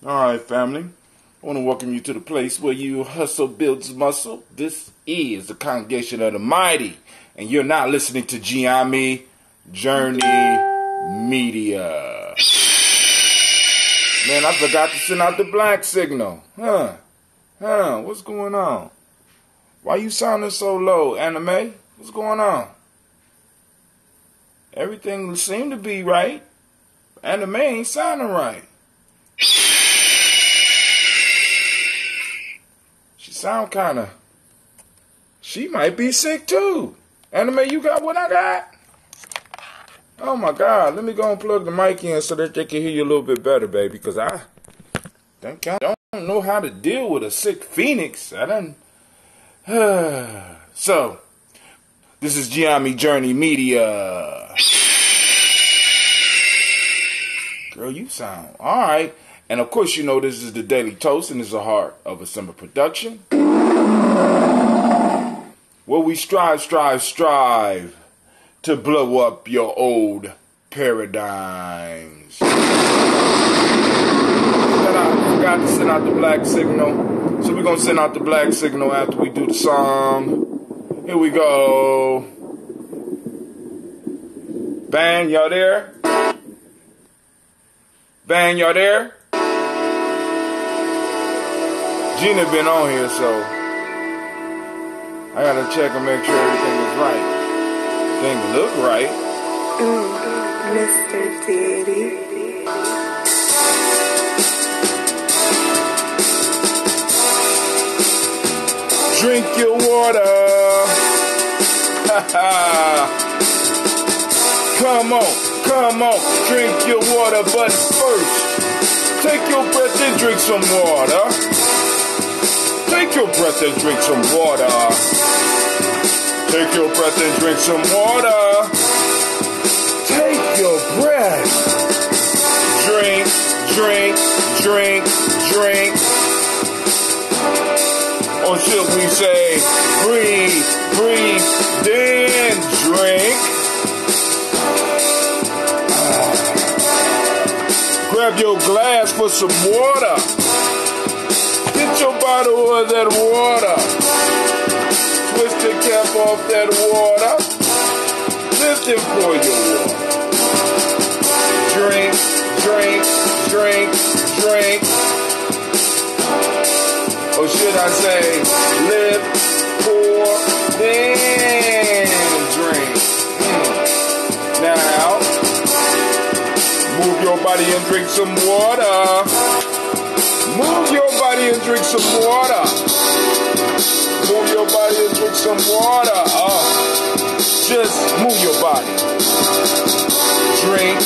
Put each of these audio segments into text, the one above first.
Alright, family. I want to welcome you to the place where you hustle builds muscle. This is the Congregation of the Mighty. And you're not listening to Imani Journey Media. Man, I forgot to send out the black signal. What's going on? Why you sounding so low, Anime? What's going on? Everything seemed to be right. Anime ain't sounding right. She sound kinda... She might be sick too. Anime, you got what I got? Oh my God, let me go and plug the mic in so that they can hear you a little bit better, baby. Because I don't know how to deal with a sick phoenix. So, this is Imani Journey Media. Girl, you sound alright. And of course, you know this is the Daily Toast and it's a Heart of a Summer production. Where we strive to blow up your old paradigms. I forgot to send out the black signal. So we're going to send out the black signal after we do the song. Here we go. Bang, y'all there? Bang, y'all there? Gina been on here, so I gotta check and make sure everything is right. Things look right. Mr. Diddy. Drink your water. Come on, drink your water, but first, take your breath and drink some water. Take your breath and drink some water. Take your breath and drink some water. Take your breath. Drink. Or should we say, breathe, then drink. Grab your glass for some water. Get your bottle of that water. Twist the cap off that water. Lift and pour your water. Drink. Or should I say, lift, pour, then drink. Now, move your body and drink some water. Move your body and drink some water. Move your body and drink some water. Just move your body. Drink.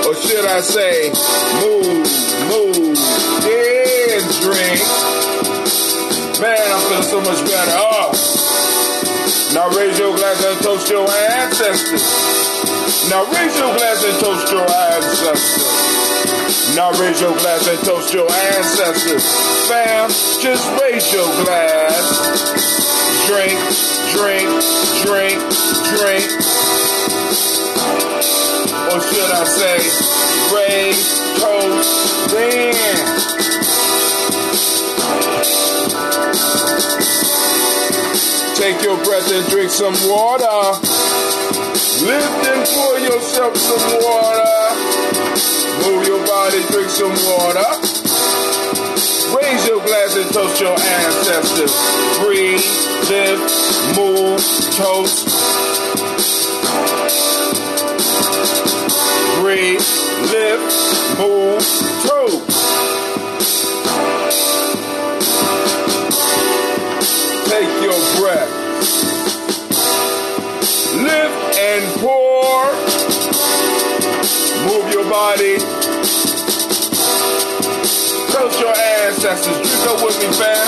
Or should I say, move, then drink. Man, I'm feeling so much better. Now raise your glass and toast your ancestors. Now raise your glass and toast your ancestors. Now raise your glass and toast your ancestors. Fam, just raise your glass. Drink. Or should I say, raise, toast, then. Take your breath and drink some water. Lift and pour yourself some water. Move your body, drink some water. Raise your glass and toast your ancestors. Breathe, lift, move, toast. Breathe, lift, move, toast. Take your breath. Lift and pour. Move your body. Toast your ancestors. Drink up with me, fam.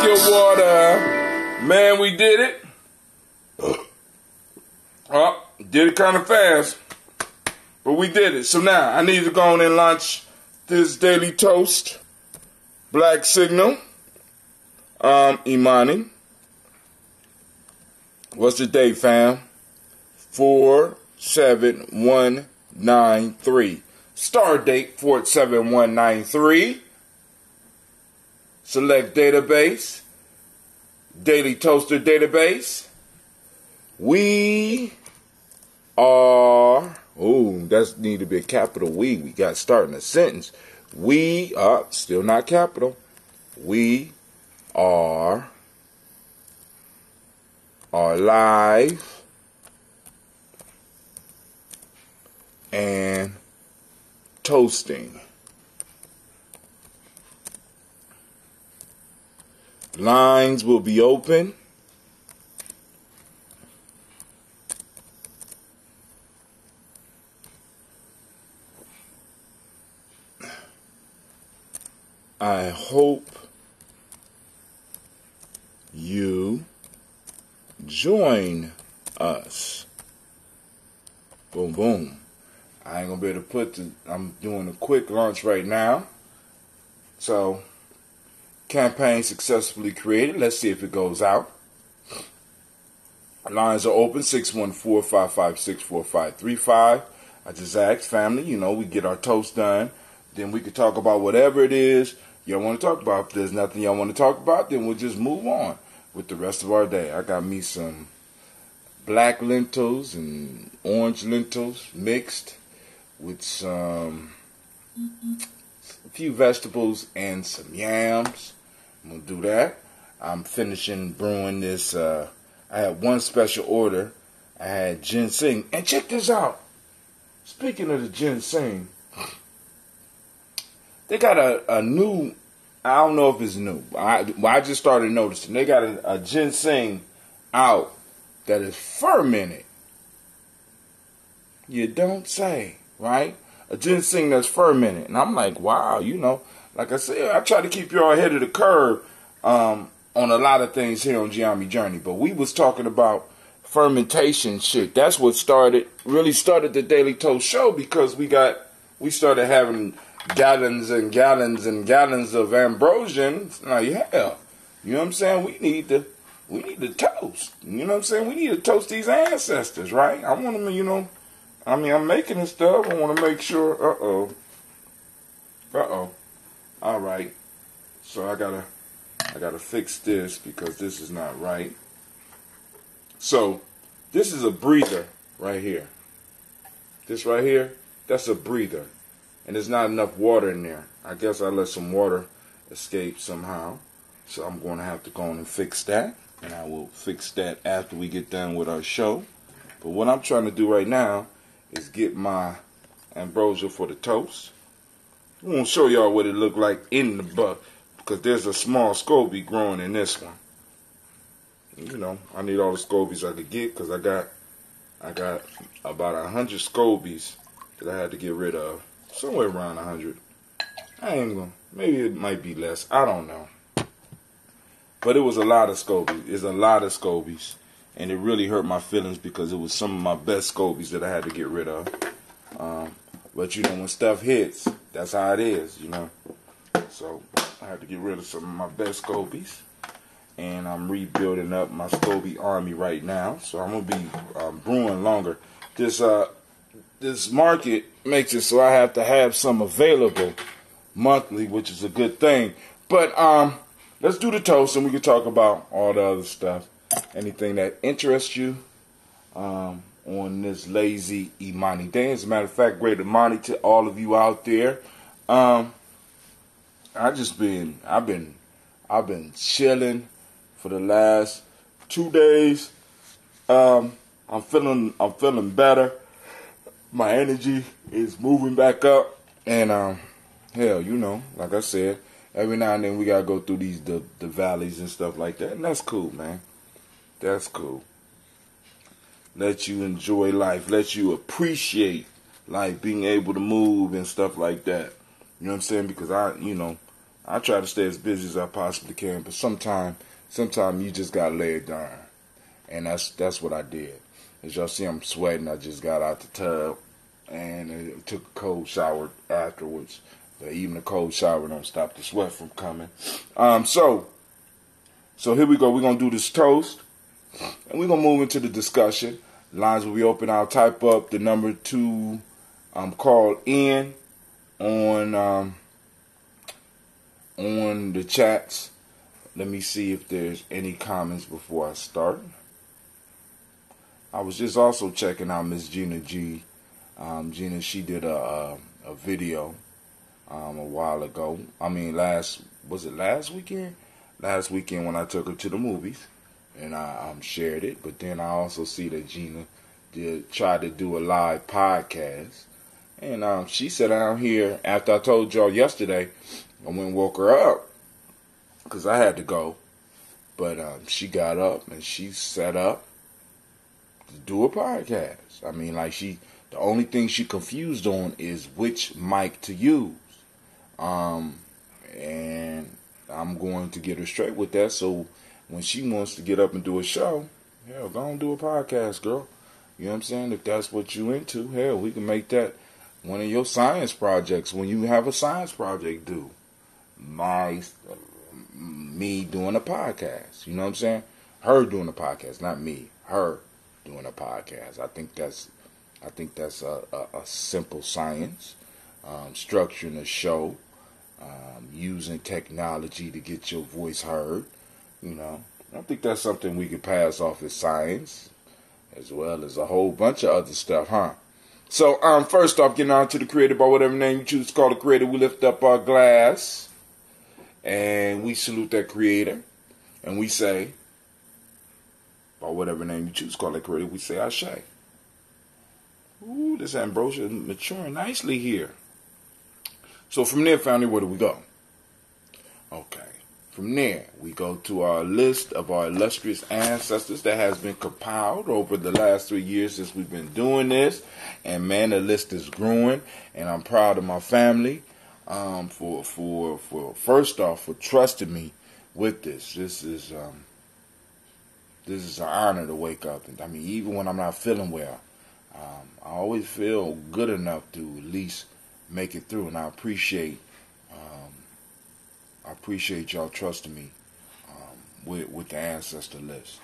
your water. Man, we did it. Oh, did it kind of fast. But we did it. So now, I need to go on and launch this daily toast. Black signal. Imani. What's the date, fam? 47193. Start date 47193. Select database. Daily Toaster database. We are. Oh, that need to be a capital we. We got starting a sentence. We are still not capital. We are live and toasting. Lines will be open. I hope you join us. Boom, boom. I ain't gonna be able to put I'm doing a quick launch right now. So, campaign successfully created. Let's see if it goes out. Lines are open, 614-556-4535. I just asked family, we get our toast done. Then we could talk about whatever it is y'all want to talk about. If there's nothing y'all want to talk about, then we'll just move on with the rest of our day. I got me some black lentils and orange lentils mixed with a few vegetables and some yams. I'm going to do that. I'm finishing brewing this. I had one special order. I had ginseng. And check this out. Speaking of the ginseng, they got a new, I don't know if it's new. I just started noticing. They got a ginseng out that is fermented. You don't say, right? A ginseng that's fermented. And I'm like, wow, like I said, I try to keep y'all ahead of the curve on a lot of things here on Giammi Journey. But we was talking about fermentation shit. That's what really started the Daily Toast show, because we started having gallons and gallons and gallons of ambrosia. Like, hell, you know what I'm saying? We need to toast. You know what I'm saying? We need to toast these ancestors, right? I want them, I'm making this stuff. I want to make sure. All right. So I gotta fix this because this is not right. So this is a breather right here. This right here, that's a breather. And there's not enough water in there. I guess I let some water escape somehow. So I'm going to have to go on and fix that. And I will fix that after we get done with our show. But what I'm trying to do right now is get my ambrosia for the toast. I won't show y'all what it looked like in the buck, because there's a small SCOBY growing in this one. I need all the SCOBYs I could get, because I got about 100 SCOBYs that I had to get rid of. Somewhere around 100. Maybe it might be less. I don't know. But it was a lot of SCOBYs. It's a lot of SCOBYs. And it really hurt my feelings, because it was some of my best SCOBYs that I had to get rid of. But when stuff hits, that's how it is, So I had to get rid of some of my best SCOBYs. And I'm rebuilding up my SCOBY army right now. So I'm going to be brewing longer. This market makes it so I have to have some available monthly, which is a good thing. But let's do the toast, and we can talk about all the other stuff. Anything that interests you on this lazy Imani day. As a matter of fact, great Imani to all of you out there. I've been chilling for the last 2 days. I'm feeling better. My energy is moving back up, and like I said, every now and then we gotta go through the valleys and stuff like that, and that's cool, man. That's cool. Let you enjoy life. Let you appreciate life, being able to move and stuff like that. You know what I'm saying? Because I I try to stay as busy as I possibly can, but sometimes you just gotta lay it down, and that's what I did. As y'all see, I'm sweating. I just got out the tub and took a cold shower afterwards. But even a cold shower don't stop the sweat from coming. So here we go. We're gonna do this toast, and we're gonna move into the discussion. Lines will be open. I'll type up the number to call in on the chats. Let me see if there's any comments before I start. I was just also checking out Miss Gina G. Gina, she did a video a while ago. I mean, last weekend? Last weekend when I took her to the movies, and I shared it. But then I also see that Gina tried to do a live podcast, and she sat down here after I told y'all yesterday. I went and woke her up because I had to go, but she got up and she sat up to do a podcast. I mean, like the only thing she confused on is which mic to use, and I'm going to get her straight with that. So when she wants to get up and do a show, hell, go and do a podcast, girl. You know what I'm saying? If that's what you into, hell, we can make that one of your science projects when you have a science project due. Me doing a podcast. You know what I'm saying? Her doing a podcast, not me. Her doing a podcast. I think that's a simple science. Structuring a show, using technology to get your voice heard. You know, I think that's something we could pass off as science, as well as a whole bunch of other stuff, huh? So, first off, getting on to the creator, by whatever name you choose to call the creator, we lift up our glass and we salute that creator, and we say, by whatever name you choose to call that creator, we say Ashe. Ooh, this ambrosia is maturing nicely here. So from there, family, where do we go? Okay. From there, we go to our list of our illustrious ancestors that has been compiled over the last 3 years since we've been doing this. And man, the list is growing, and I'm proud of my family for first off for trusting me with this. This is an honor to wake up. And I mean, even when I'm not feeling well, I always feel good enough to at least make it through, and I appreciate y'all trusting me with the ancestor list.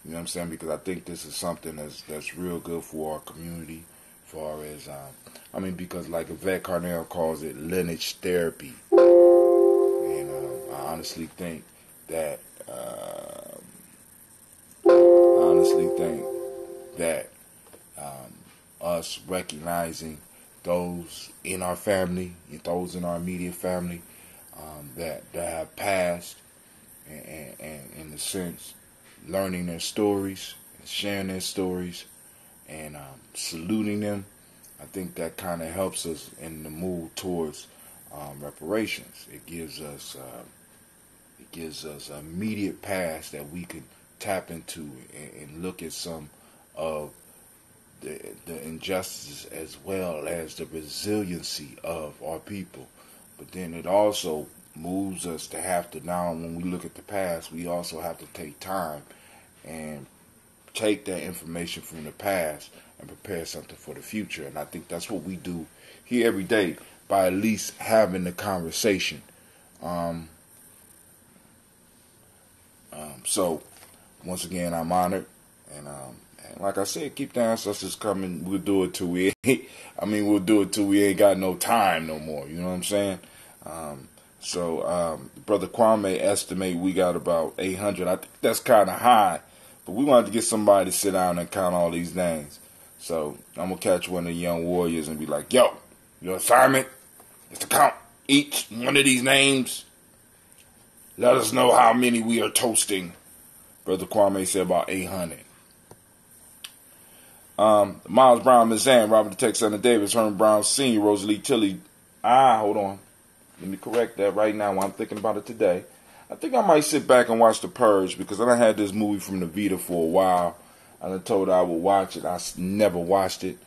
You know what I'm saying? Because I think this is something that's real good for our community, as far as because like Yvette Carnell calls it lineage therapy, and I honestly think that us recognizing those in our family, those in our immediate family that have passed, and in a sense, learning their stories, sharing their stories, and saluting them, I think that kind of helps us in the move towards reparations. It gives us an immediate past that we can tap into and look at some of the injustices as well as the resiliency of our people. But then it also moves us to have to now, when we look at the past, we also have to take time and take that information from the past and prepare something for the future. And I think that's what we do here every day by at least having the conversation. So once again, I'm honored, and like I said, keep the ancestors coming. We'll do it till we ain't got no time no more. You know what I'm saying? Brother Kwame estimate we got about 800. I think that's kind of high, but we wanted to get somebody to sit down and count all these names. So I'm gonna catch one of the young warriors and be like, "Yo, your assignment is to count each one of these names. Let us know how many we are toasting." Brother Kwame said about 800. Miles Brown, Miss Ann, Robert the Tech, Son of Davis, Herman Brown Sr., Rosalie Tilly. Hold on. Let me correct that right now while I'm thinking about it today. I think I might sit back and watch The Purge, because I done had this movie from the Vita for a while. I done told her I would watch it. I never watched it.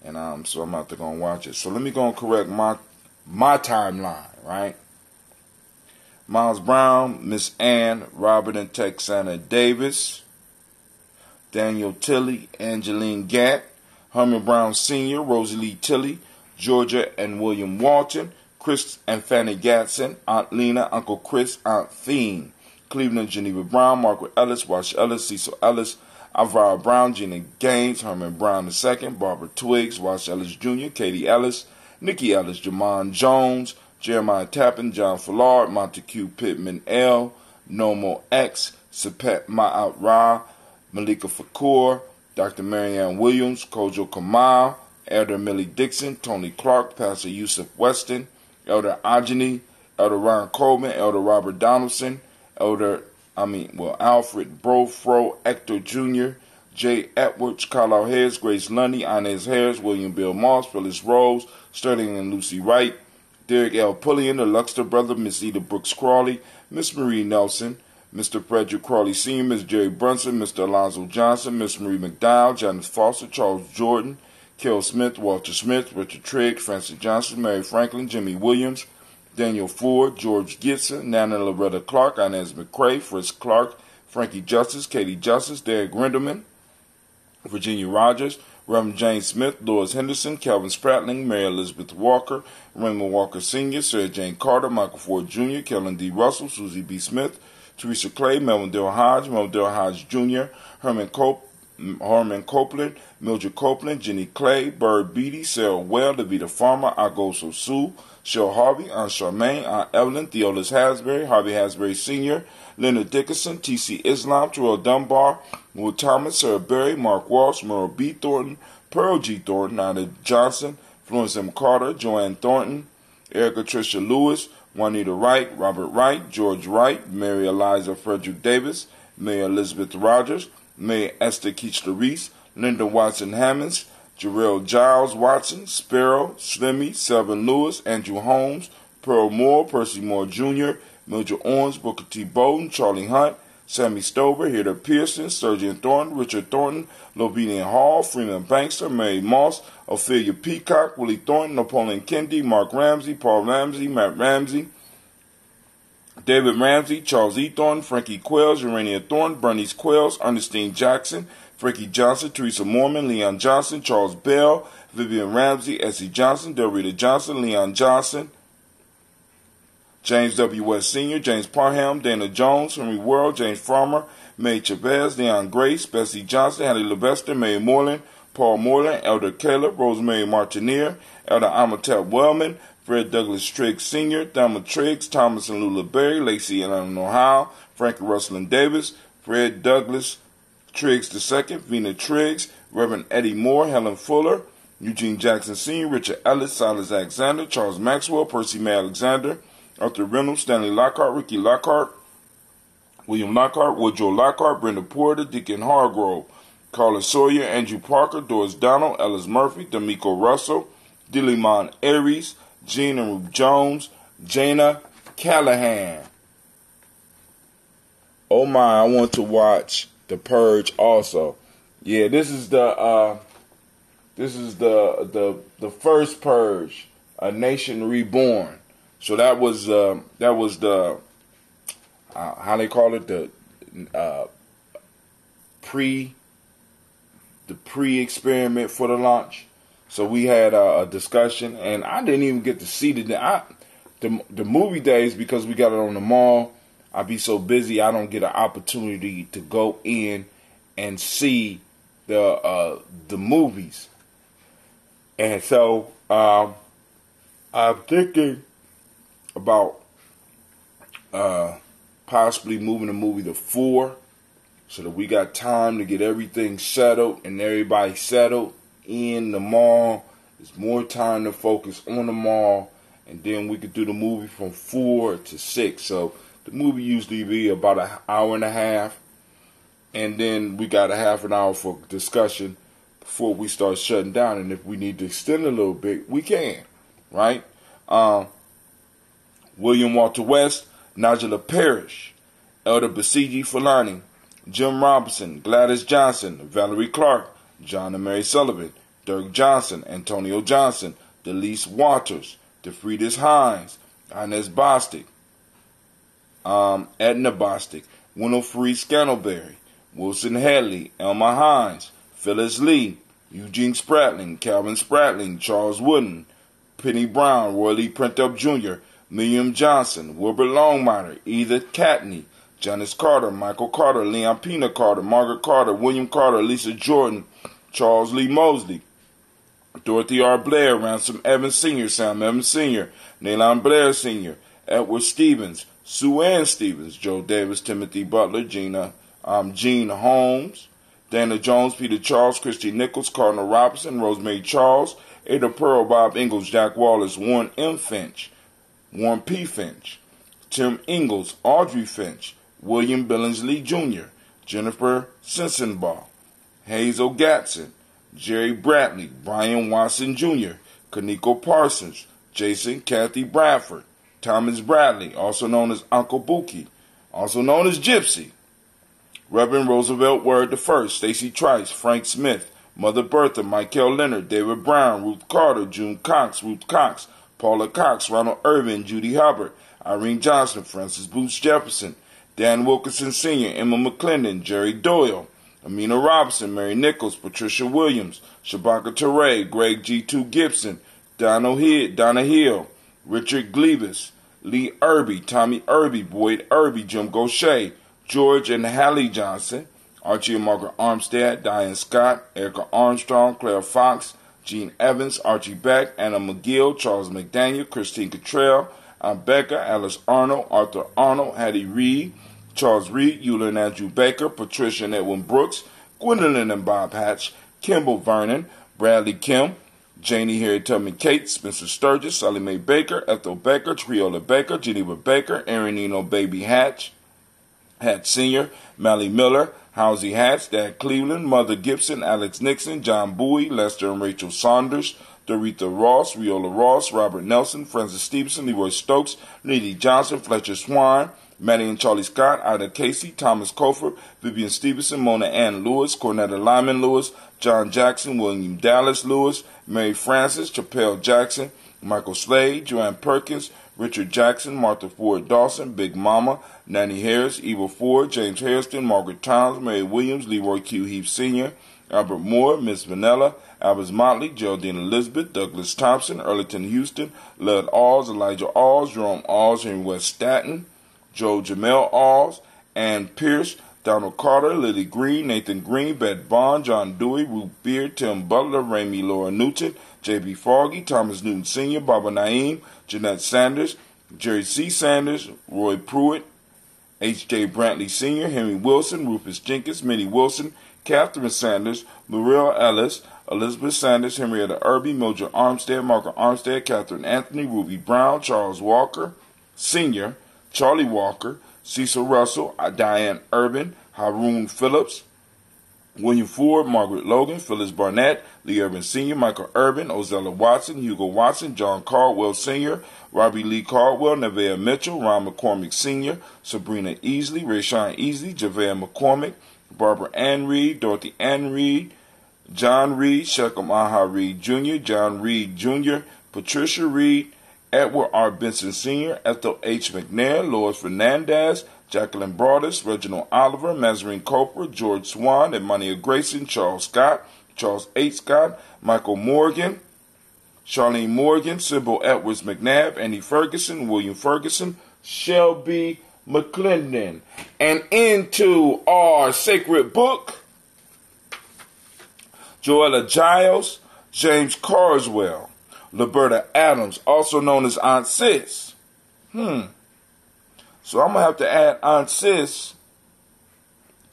And so I'm out there going to watch it. So let me go and correct my timeline, right? Miles Brown, Miss Ann, Robert and Texana Davis, Daniel Tilley, Angeline Gatt, Herman Brown Sr., Rosie Lee Tilley, Georgia and William Walton, Chris and Fanny Gatson, Aunt Lena, Uncle Chris, Aunt Theen, Cleveland, Geneva Brown, Margaret Ellis, Wash Ellis, Cecil Ellis, Alvaro Brown, Gina Gaines, Herman Brown II, Barbara Twiggs, Wash Ellis Jr., Katie Ellis, Nikki Ellis, Jamon Jones, Jeremiah Tappan, John Fallard, Montague Pittman L, Nomo X, Sepet Ma'at Ra, Malika Fakour, Dr. Marianne Williams, Kojo Kamal, Elder Millie Dixon, Tony Clark, Pastor Yusuf Weston, Elder Ajani, Elder Ron Coleman, Elder Robert Donaldson, Alfred Brofro, Hector Jr., Jay Edwards, Carlisle Harris, Grace Lundy, Inez Harris, William Bill Moss, Phyllis Rose, Sterling and Lucy Wright, Derek L. Pullian, the Luxter brother, Miss Eda Brooks Crawley, Miss Marie Nelson, Mr. Frederick Crawley Sr., Miss Jerry Brunson, Mr. Alonzo Johnson, Miss Marie McDowell, Janice Foster, Charles Jordan, Kel Smith, Walter Smith, Richard Trigg, Francis Johnson, Mary Franklin, Jimmy Williams, Daniel Ford, George Gibson, Nana Loretta Clark, Inez McCrae, Fritz Clark, Frankie Justice, Katie Justice, Derek Grindelman, Virginia Rogers, Reverend James Smith, Doris Henderson, Calvin Spratling, Mary Elizabeth Walker, Raymond Walker Sr., Sarah Jane Carter, Michael Ford Jr., Kellen D. Russell, Susie B. Smith, Teresa Clay, Melvin Dale Hodge, Melvin Dale Hodge Jr., Herman Copeland, Mildred Copeland, Jenny Clay, Bird Beatty, Sarah Well, Davita Farmer, Agoso Sue, Shell Harvey, Aunt Charmaine, Aunt Evelyn, Theolis Hasbury, Harvey Hasbury Sr., Leonard Dickinson, T.C. Islam, Terrell Dunbar, Will Thomas, Sarah Berry, Mark Walsh, Merle B. Thornton, Pearl G. Thornton, Nina Johnson, Florence M. Carter, Joanne Thornton, Erica Tricia Lewis, Juanita Wright, Robert Wright, George Wright, Mary Eliza Frederick Davis, Mayor Elizabeth Rogers, Mayor Esther Keachler Reese, Linda Watson Hammonds, Jarrell Giles Watson, Sparrow, Slimmy, Selvin Lewis, Andrew Holmes, Pearl Moore, Percy Moore Jr., Mildred Owens, Booker T. Bowden, Charlie Hunt, Sammy Stover, Hilda Pearson, Sturgeon Thornton, Richard Thornton, Lovenian Hall, Freeman Bankster, Mary Moss, Ophelia Peacock, Willie Thornton, Napoleon Kendi, Mark Ramsey, Paul Ramsey, Matt Ramsey, David Ramsey, Charles E. Thornton, Frankie Quells, Urania Thornton, Bernice Quells, Ernestine Jackson, Frankie Johnson, Teresa Mormon, Leon Johnson, Charles Bell, Vivian Ramsey, Essie Johnson, Delrita Johnson, Leon Johnson, James W. West Sr., James Parham, Dana Jones, Henry Worrell, James Farmer, May Chavez, Leon Grace, Bessie Johnson, Hattie Levester, May Moreland, Paul Moreland, Elder Caleb, Rosemary Martineer, Elder Amatep Wellman, Fred Douglas Triggs Sr., Thelma Triggs, Thomas and Lula Berry, Lacey and Eleanor Howe, Frankie Russell and Davis, Fred Douglas Triggs II, Vina Triggs, Reverend Eddie Moore, Helen Fuller, Eugene Jackson Sr., Richard Ellis, Silas Alexander, Charles Maxwell, Percy May Alexander, Arthur Reynolds, Stanley Lockhart, Ricky Lockhart, William Lockhart, Woodrow Lockhart, Brenda Porter, Deacon Hargrove, Carla Sawyer, Andrew Parker, Doris Donald, Ellis Murphy, D'Amico Russell, Dillimon Aries, Jean and Ruth Jones, Jana Callahan. Oh my, I want to watch The Purge also. Yeah, this is the first Purge, A Nation Reborn. So that was the how they call it, the pre-experiment for the launch. So we had a discussion, and I didn't even get to see the movie days because we got it on the mall. I be so busy, I don't get an opportunity to go in and see the movies. And so I'm thinking about possibly moving the movie to 4 so that we got time to get everything settled and everybody settled in the mall. There's more time to focus on the mall, and then we could do the movie from 4 to 6. So the movie usually be about an hour and a half, and then we got a half an hour for discussion before we start shutting down. And if we need to extend a little bit, we can, right? William Walter West, Nigella Parrish, Elder Basiji Fulani, Jim Robinson, Gladys Johnson, Valerie Clark, John and Mary Sullivan, Dirk Johnson, Antonio Johnson, Delise Waters, DeFriedis Hines, Inez Bostic, Edna Bostic, Winifred Scantleberry, Wilson Hadley, Elma Hines, Phyllis Lee, Eugene Spratling, Calvin Spratling, Charles Wooden, Penny Brown, Roy Lee Prentup Jr., William Johnson, Wilbur Longmire, Edith Catney, Janice Carter, Michael Carter, Leon Pena Carter, Margaret Carter, William Carter, Lisa Jordan, Charles Lee Mosley, Dorothy R. Blair, Ransom Evans Sr., Sam Evans Sr., Nalon Blair Sr., Edward Stevens, Sue Ann Stevens, Joe Davis, Timothy Butler, Gene Holmes, Dana Jones, Peter Charles, Christy Nichols, Cardinal Robinson, Rosemary Charles, Ada Pearl, Bob Ingalls, Jack Wallace, Warren M. Finch, Warren P. Finch, Tim Ingalls, Audrey Finch, William Billingsley Jr., Jennifer Sensenbaugh, Hazel Gatson, Jerry Bradley, Brian Watson Jr., Kaneko Parsons, Jason Kathy Bradford, Thomas Bradley, also known as Uncle Buki, also known as Gypsy, Reverend Roosevelt Word I, Stacy Trice, Frank Smith, Mother Bertha, Michael Leonard, David Brown, Ruth Carter, June Cox, Ruth Cox, Paula Cox, Ronald Irvin, Judy Hubbard, Irene Johnson, Francis Booth Jefferson, Dan Wilkinson Sr., Emma McClendon, Jerry Doyle, Amina Robinson, Mary Nichols, Patricia Williams, Shabaka Teray, Greg G2 Gibson, Donna Hill, Richard Glebus, Lee Irby, Tommy Irby, Boyd Irby, Jim Gaucher, George and Hallie Johnson, Archie and Margaret Armstead, Diane Scott, Erica Armstrong, Claire Fox, Gene Evans, Archie Beck, Anna McGill, Charles McDaniel, Christine Cottrell, Becca, Alice Arnold, Arthur Arnold, Hattie Reed, Charles Reed, Eula and Andrew Baker, Patricia and Edwin Brooks, Gwendolyn and Bob Hatch, Kimball Vernon, Bradley Kim, Janie Harriet Tubman Kate, Spencer Sturgis, Sally Mae Baker, Ethel Baker, Triola Baker, Geneva Baker, Erin Eno Baby Hatch Sr., Mally Miller, Housie Hatch, Dad Cleveland, Mother Gibson, Alex Nixon, John Bowie, Lester and Rachel Saunders, Doretha Ross, Riola Ross, Robert Nelson, Francis Stevenson, Leroy Stokes, Needy Johnson, Fletcher Swine, Maddie and Charlie Scott, Ida Casey, Thomas Cofer, Vivian Stevenson, Mona Ann Lewis, Cornetta Lyman Lewis, John Jackson, William Dallas Lewis, Mary Francis, Chappelle Jackson, Michael Slade, Joanne Perkins, Richard Jackson, Martha Ford Dawson, Big Mama, Nanny Harris, Eva Ford, James Hairston, Margaret Towns, Mary Williams, Leroy Q. Heath Sr., Albert Moore, Miss Vanilla, Albert Motley, Geraldine Elizabeth, Douglas Thompson, Earlington Houston, Lud Alls, Elijah Alls, Jerome Alls, Henry West Staten, Joe Jamel Alls, Ann Pierce, Donald Carter, Lily Green, Nathan Green, Beth Bond, John Dewey, Ruth Beard, Tim Butler, Ramey Laura Newton, J.B. Foggy, Thomas Newton Sr., Baba Naeem, Jeanette Sanders, Jerry C. Sanders, Roy Pruitt, H.J. Brantley Sr., Henry Wilson, Rufus Jenkins, Minnie Wilson, Catherine Sanders, Muriel Ellis, Elizabeth Sanders, Henrietta Irby, Mildred Armstead, Margaret Armstead, Catherine Anthony, Ruby Brown, Charles Walker Sr., Charlie Walker, Cecil Russell, Diane Urban, Haroon Phillips, William Ford, Margaret Logan, Phyllis Barnett, Lee Urban Sr., Michael Urban, Ozella Watson, Hugo Watson, John Caldwell Sr., Robbie Lee Caldwell, Nevaeh Mitchell, Ron McCormick Sr., Sabrina Easley, Rayshawn Easley, Javea McCormick, Barbara Ann Reed, Dorothy Ann Reed, John Reed, Shechem Aha Reed Jr., John Reed Jr., Patricia Reed, Edward R. Benson Sr., Ethel H. McNair, Lois Fernandez, Jacqueline Broadus, Reginald Oliver, Mazarine Cooper, George Swan, Emania Grayson, Charles Scott, Charles H. Scott, Michael Morgan, Charlene Morgan, Sybil Edwards McNabb, Annie Ferguson, William Ferguson, Shelby McClendon. And into our sacred book, Joella Giles, James Carswell, Liberta Adams, also known as Aunt Sis. So I'm going to have to add Aunt Sis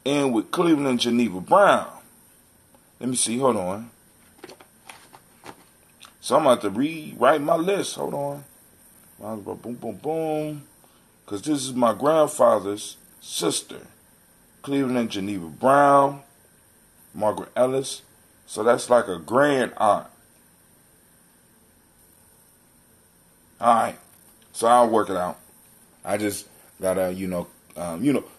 in with Cleveland Geneva Brown. Let me see, hold on. So I'm going to have to rewrite my list. Hold on. Boom, boom, boom. Because this is my grandfather's sister. Cleveland Geneva Brown, Margaret Ellis. So that's like a grand aunt. Alright. So I'll work it out. I just gotta,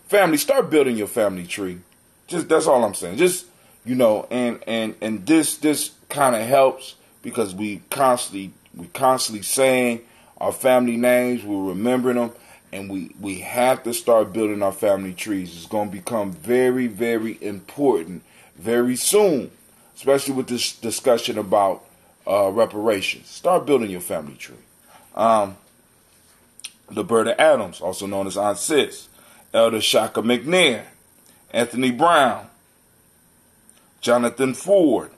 family, start building your family tree. Just, that's all I'm saying. Just, and this kind of helps because we constantly saying our family names, we're remembering them, And we have to start building our family trees. It's going to become very, very important very soon, especially with this discussion about reparations. Start building your family tree. Roberta Adams, also known as Ancestor, Elder Shaka McNair, Anthony Brown, Jonathan Ford,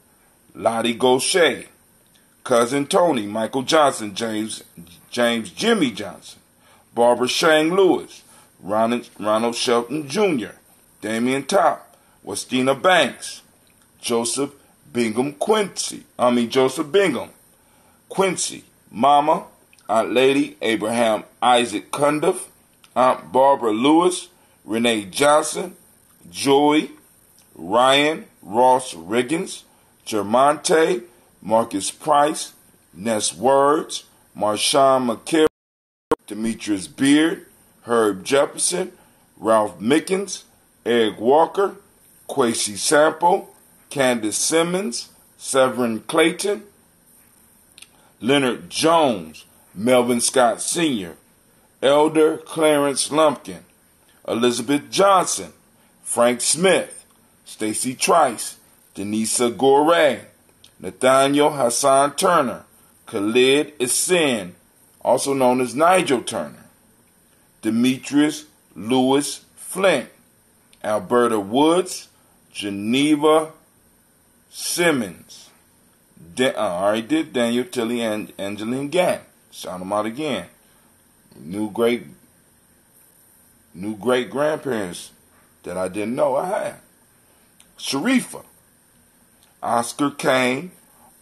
Lottie Gaucher, Cousin Tony, Michael Johnson, James Jimmy Johnson, Barbara Shang Lewis, Ronald Shelton Jr., Damian Top, Westina Banks, Joseph Bingham, Quincy, Mama, Aunt Lady, Abraham Isaac Cundiff, Aunt Barbara Lewis, Renee Johnson, Joey, Ryan Ross Riggins, Germonte, Marcus Price, Ness Words, Marshawn McKell, Demetrius Beard, Herb Jefferson, Ralph Mickens, Eric Walker, Quasi Sample, Candace Simmons, Severin Clayton, Leonard Jones, Melvin Scott Sr., Elder Clarence Lumpkin, Elizabeth Johnson, Frank Smith, Stacy Trice, Denisa Gore, Nathaniel Hassan Turner, Khalid Isin, also known as Nigel Turner, Demetrius Lewis Flint, Alberta Woods, Geneva Simmons, I already did Daniel Tilley and Angeline Gann. Shout them out again. New great grandparents that I didn't know I had. Sharifa, Oscar Kane,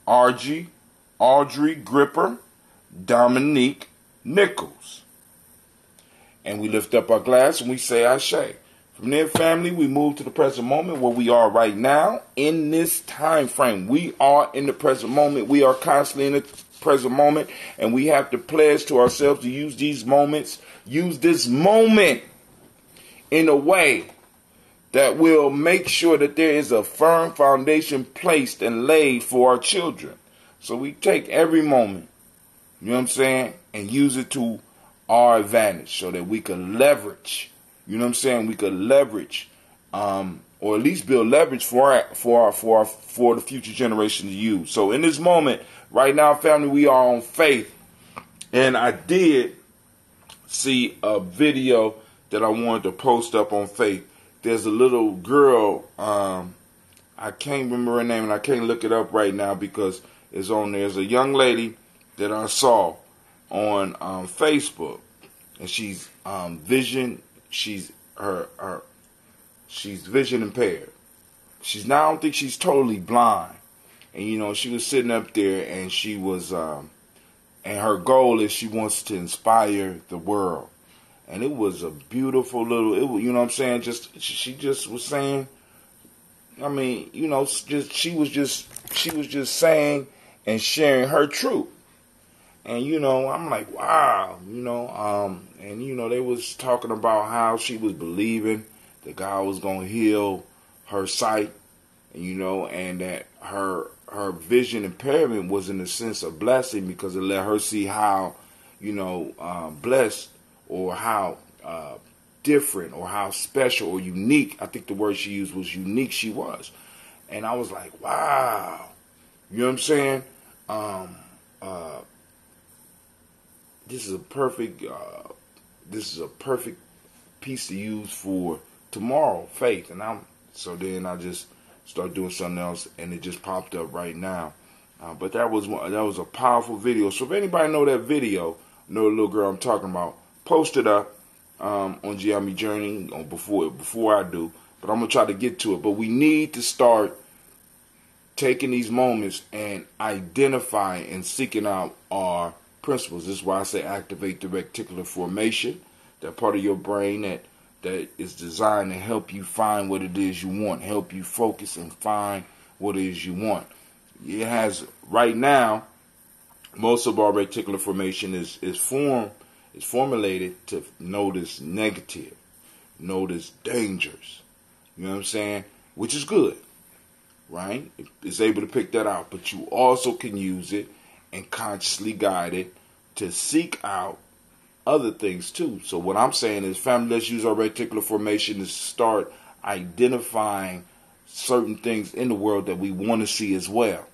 Audrey Gripper, Dominique Nichols. And we lift up our glass and we say Ashe. From there, family, we move to the present moment where we are right now in this time frame. We are in the present moment. We are constantly in the present moment, and we have to pledge to ourselves to use this moment in a way that will make sure that there is a firm foundation placed and laid for our children. So we take every moment, you know what I'm saying, and use it to our advantage so that we can leverage. You know what I'm saying? We could leverage, or at least build leverage for the future generation to use. So in this moment, right now, family, we are on faith, and I did see a video that I wanted to post up on faith. There's a little girl, I can't remember her name, and I can't look it up right now because it's on there. There's a young lady that I saw on Facebook, and she's She's vision impaired. I don't think she's totally blind. And you know, she was sitting up there, and she was, and her goal is she wants to inspire the world. And it was a beautiful little, you know what I'm saying? She just was saying, I mean, you know, she was just saying and sharing her truth. And, you know, I'm like, wow, you know, and, you know, they was talking about how she was believing that God was going to heal her sight, you know, and that her vision impairment was in a sense a blessing because it let her see how, you know, blessed or how different or how special or unique, I think the word she used was unique she was. And I was like, wow, you know what I'm saying? This is a perfect piece to use for tomorrow, faith. And so then I just started doing something else, and it just popped up right now. But that was a powerful video. So if anybody know that video, know the little girl I'm talking about, post it up on Giambi Journey before I do. But I'm gonna try to get to it. But we need to start taking these moments and identifying and seeking out our principles. This is why I say activate the reticular formation, that part of your brain that is designed to help you find what it is you want, help you focus and find what it is you want. It has, right now, most of our reticular formation is formulated to notice negative, notice dangers. You know what I'm saying? Which is good, right? It's able to pick that out. But you also can use it and consciously guide it to seek out other things too. So what I'm saying is, family, let's use our reticular formation to start identifying certain things in the world that we want to see as well,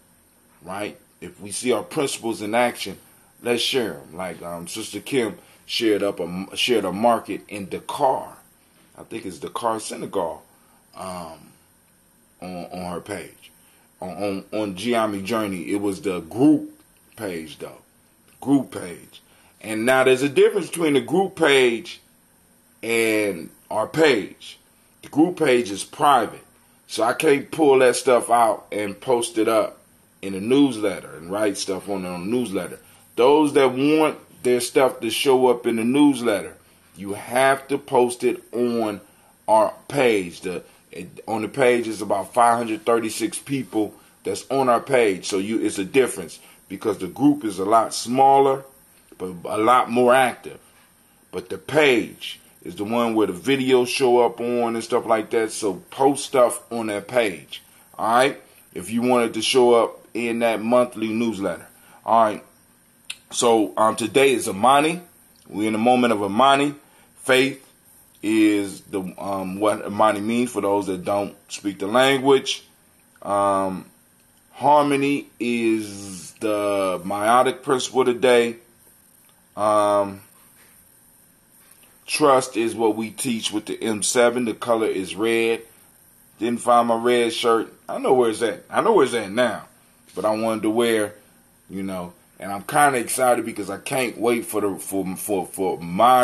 right? If we see our principles in action, let's share them. Like Sister Kim shared a market in Dakar. I think it's Dakar, Senegal, on her page. On Giami Journey, it was the group page though, group page. And now there's a difference between the group page and our page. The group page is private, so I can't pull that stuff out and post it up in a newsletter and write stuff on the newsletter. Those that want their stuff to show up in the newsletter, you have to post it on our page. On the page is about 536 people that's on our page, so it's a difference because the group is a lot smaller but a lot more active. But the page is the one where the videos show up on and stuff like that, so post stuff on that page, all right, if you want it to show up in that monthly newsletter. All right, so today is Imani. We're in the moment of Imani. Faith is the what Imani means for those that don't speak the language. Harmony is the meiotic principle today. Trust is what we teach with the M7. The color is red. Didn't find my red shirt. I know where it's at. I know where it's at now. But I wanted to wear, and I'm kind of excited because I can't wait for my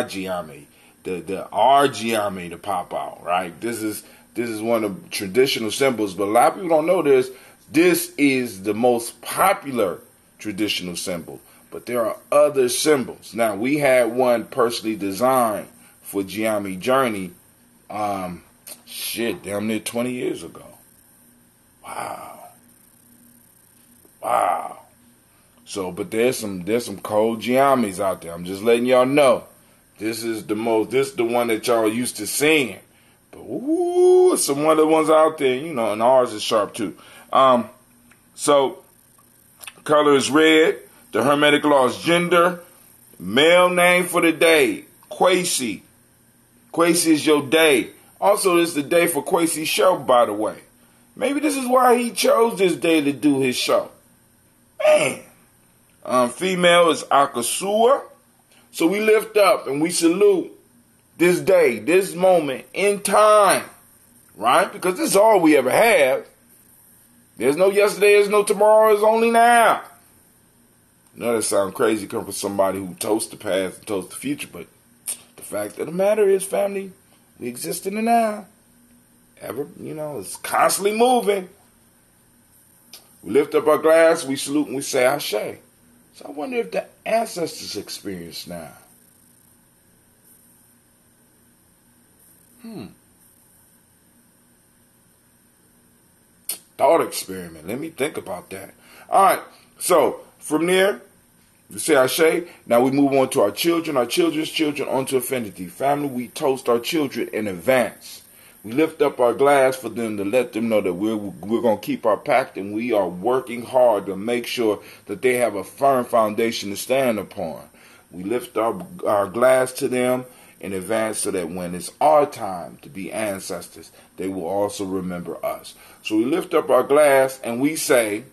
Giami, our Giami to pop out, right? This is one of the traditional symbols, but a lot of people don't know this. This is the most popular traditional symbol, but there are other symbols. Now, we had one personally designed for Giami Journey, damn near 20 years ago. Wow. So, but there's some cold Giamis out there. I'm just letting y'all know. This is the one that y'all used to seeing. But some other ones out there, and ours is sharp too. So color is red. The Hermetic law is gender. Male name for the day, Kwesi. Kwesi is your day. Also, this is the day for Kwesi's show, by the way. Maybe this is why he chose this day to do his show. Man. Female is Akasua. So we lift up and we salute this day, this moment in time, right? Because this is all we ever have. There's no yesterday, there's no tomorrow, it's only now. I know that sounds crazy coming from somebody who toasts the past and toasts the future, but the fact of the matter is, family, we exist in the now. It's constantly moving. We lift up our glass, we salute, and we say Ashe. So I wonder if the ancestors experience now. Thought experiment. Let me think about that. All right. So from there, we say Ashe. Now we move on to our children, our children's children, onto infinity. Family, we toast our children in advance. We lift up our glass for them to let them know that we're going to keep our pact, and we are working hard to make sure that they have a firm foundation to stand upon. We lift our glass to them in advance so that when it's our time to be ancestors, they will also remember us. So we lift up our glass and we say,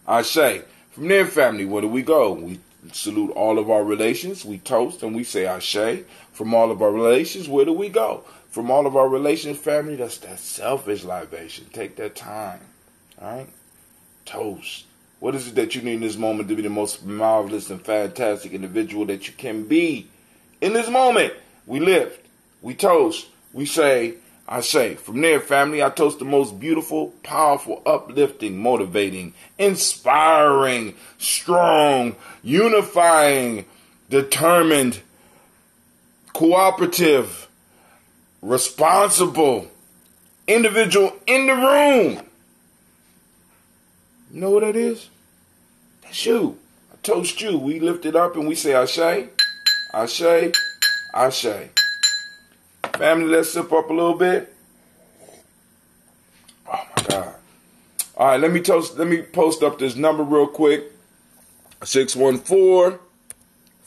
Ashe. From there, family, where do we go? We salute all of our relations. We toast and we say Ashe. From all of our relations, where do we go? From all of our relations, family, that's that selfish libation. Take that time, all right? Toast. What is it that you need in this moment to be the most marvelous and fantastic individual that you can be? In this moment, we lift, we toast, we say, Ashe. From there, family, I toast the most beautiful, powerful, uplifting, motivating, inspiring, strong, unifying, determined, cooperative, responsible individual in the room. You know what that is? That's you. I toast you. We lift it up and we say Ashe, Ashe, Ashe. Family, let's sip up a little bit. Oh my God. All right, let me post up this number real quick. 614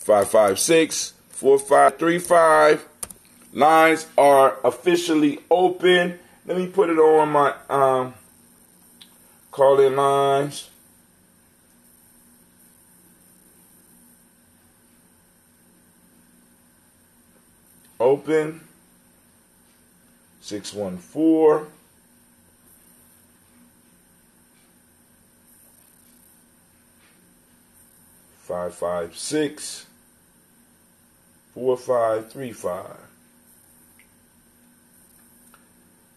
556-4535. Lines are officially open. Let me put it on my call-in lines. Open. 614 556 4535.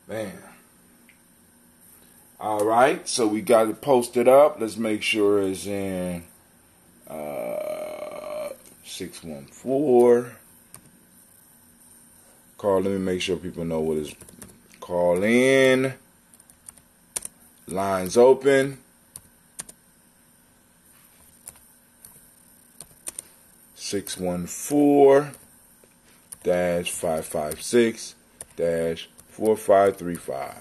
Man. All right, so we got it posted up. Let's make sure it's in 614. Call. Let me make sure people know what is call in. Lines open. 614-556-4535.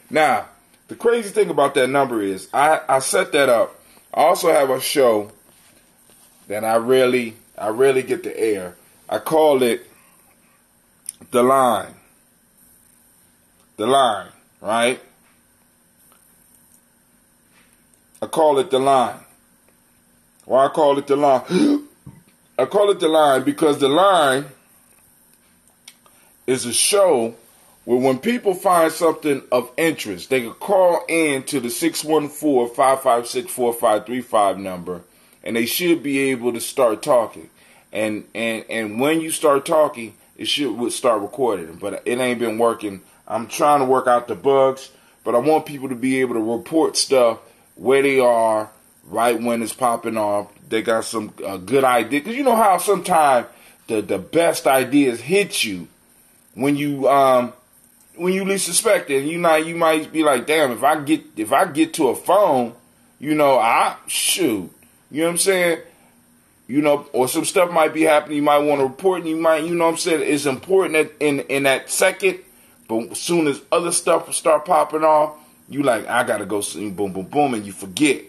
Now, the crazy thing about that number is I set that up. I also have a show that I rarely get to air. I call it The Line. The Line, right? I call it The Line. Why I call it The Line? I call it The Line because The Line is a show where when people find something of interest, they can call in to the 614-556-4535 number, and they should be able to start talking. And when you start talking, it should start recording. But it ain't been working. I'm trying to work out the bugs, but I want people to be able to report stuff where they are right when it's popping off. They got some good idea, because you know how sometimes the best ideas hit you when you least suspect it. You might be like, damn, if I get to a phone, you know, shoot. You know what I'm saying? You know, or some stuff might be happening. You might want to report, and you know what I'm saying? It's important that in that second, but as soon as other stuff start popping off, you like, I gotta go see, boom, boom, boom, and you forget.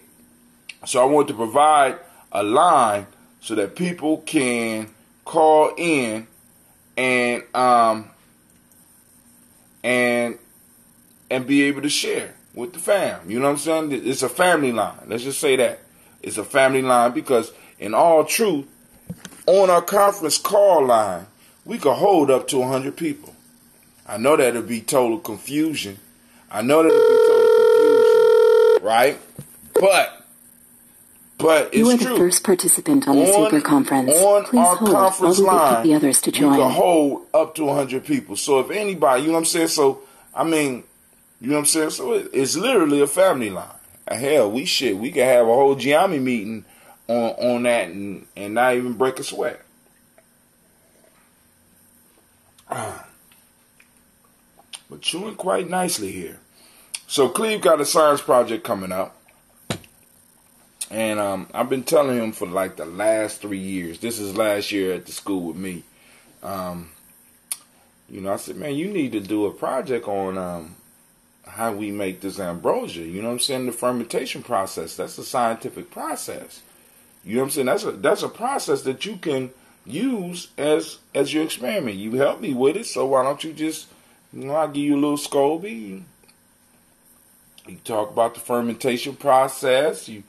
So I want to provide a line so that people can call in and be able to share with the fam. You know what I'm saying? It's a family line. Let's just say that. It's a family line because in all truth, on our conference call line, we could hold up to 100 people. I know that'll be total confusion. Right? But you it's are true. The first participant on this Uber conference. On Please our hold conference while we line, pick the others to join. you can hold up to 100 people. So if anybody, you know what I'm saying? So, I mean, you know what I'm saying? So it's literally a family line. Hell, we can have a whole Giammi meeting on that and not even break a sweat. But chewing quite nicely here. So Cleve got a science project coming up. And I've been telling him for like the last 3 years. This is last year at the school with me. You know, I said, man, you need to do a project on how we make this ambrosia. You know what I'm saying? The fermentation process. That's a scientific process. You know what I'm saying? That's a process that you can use as your experiment. You help me with it, so why don't you just, you know, I'll give you a little SCOBY. You talk about the fermentation process. You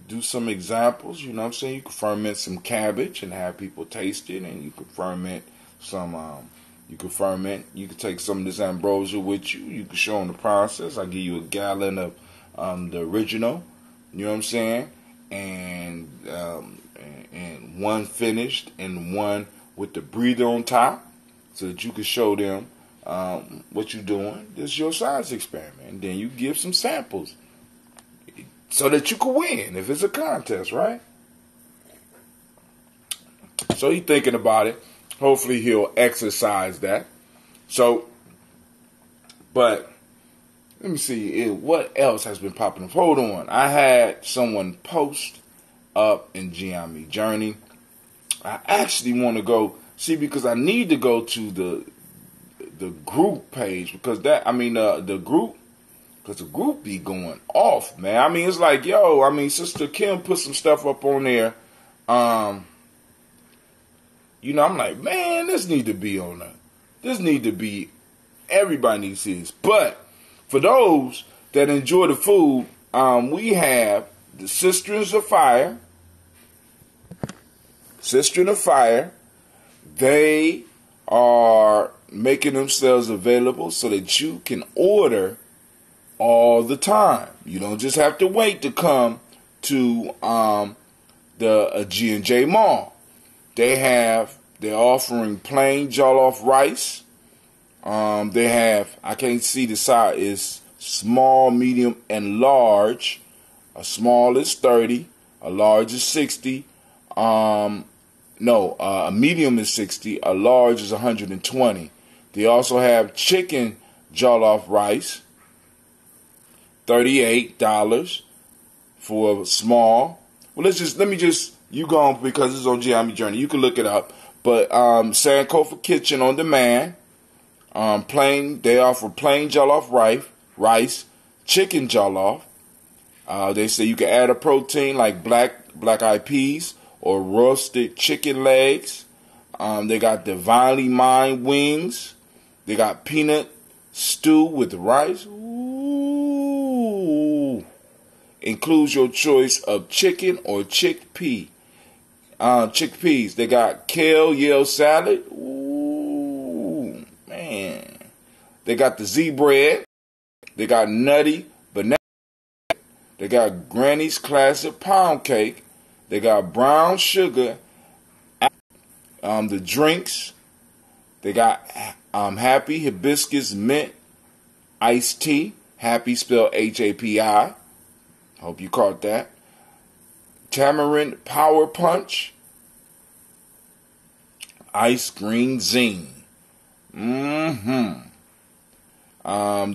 do some examples, you know what I'm saying? You can ferment some cabbage and have people taste it, and you can ferment some, you can take some of this ambrosia with you. You can show them the process. I'll give you a gallon of the original, you know what I'm saying? And one finished and one with the breather on top so that you can show them what you're doing. This is your science experiment. And then you give some samples so that you can win if it's a contest, right? So he's thinking about it. Hopefully he'll exercise that. So, but let me see what else has been popping up. Hold on. I had someone post up in Giammi Journey. I actually want to go see because I need to go to the group page because the group. Because the group be going off, man. I mean, it's like, yo, Sister Kim put some stuff up on there. You know, I'm like, man, this need to be on there. This need to be, everybody needs to see this. But for those that enjoy the food, we have the Cisterns of Fire. Cistern of Fire. They are making themselves available so that you can order all the time. You don't just have to wait to come to the G&J Mall. They're offering plain jollof rice. They have, I can't see the size, is small, medium, and large. A small is 30, a large is 60. A medium is 60, a large is 120. They also have chicken jollof rice, $38 for a small. Well, you go on because it's on Giammi Journey. You can look it up. But Sankofa Kitchen on demand. They offer plain jollof rice, chicken jollof. They say you can add a protein like black-eyed peas or roasted chicken legs. They got Divinely Mind wings. They got peanut stew with rice. Ooh. Includes your choice of chicken or chickpeas. They got kale yell salad. Ooh, man. They got the Z bread. They got nutty banana. They got Granny's classic pound cake. They got brown sugar. The drinks. They got Happy Hibiscus Mint Iced Tea. Happy spelled HAPI. Hope you caught that. Tamarind Power Punch. Ice Green Zing. They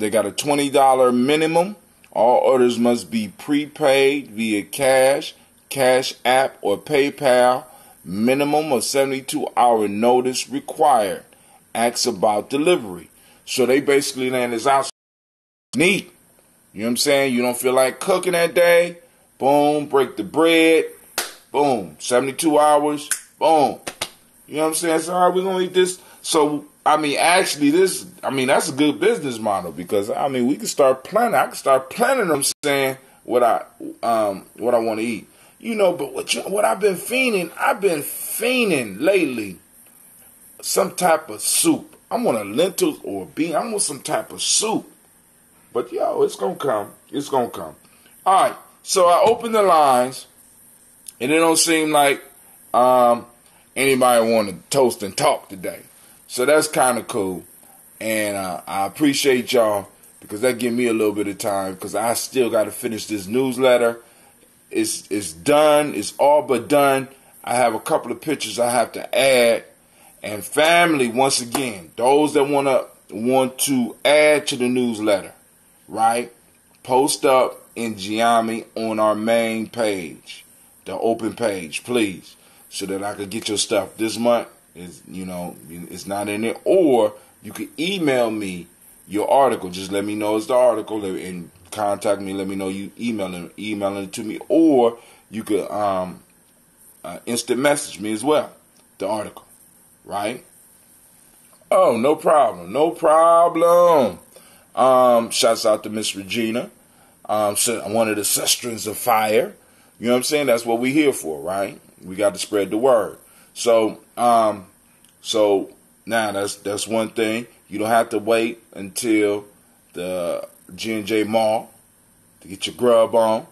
got a $20 minimum. All orders must be prepaid via Cash App, or PayPal. Minimum of 72-hour notice required. Ask about delivery. So they basically laying this out neat. You know what I'm saying? You don't feel like cooking that day. Boom, break the bread. Boom, 72 hours. Boom. You know what I'm saying? So, all right, we're going to eat this. So, that's a good business model because, we can start planning. I can start planning, I'm saying, what I want to eat. You know, but what I've been fiending lately, some type of soup. I want a lentils or a bean. I want some type of soup. But, it's going to come. It's going to come. All right, so I opened the lines, and it don't seem like anybody want to toast and talk today. So that's kind of cool. And I appreciate y'all because that give me a little bit of time because I still got to finish this newsletter. It's done. It's all but done. I have a couple of pictures I have to add. And family, once again, those that want to add to the newsletter, right? Post up in Giammi on our main page, the open page, please, so that I could get your stuff this month. It's not in there. Or you can email me your article. Just let me know it's the article and contact me. Let me know you emailing it to me. Or you could instant message me as well, the article, right? Oh, no problem. No problem. Shouts out to Miss Regina. One of the Cisterns of Fire. You know what I'm saying? That's what we're here for, right? We got to spread the word. So now that's one thing. You don't have to wait until the G&J Mall to get your grub on.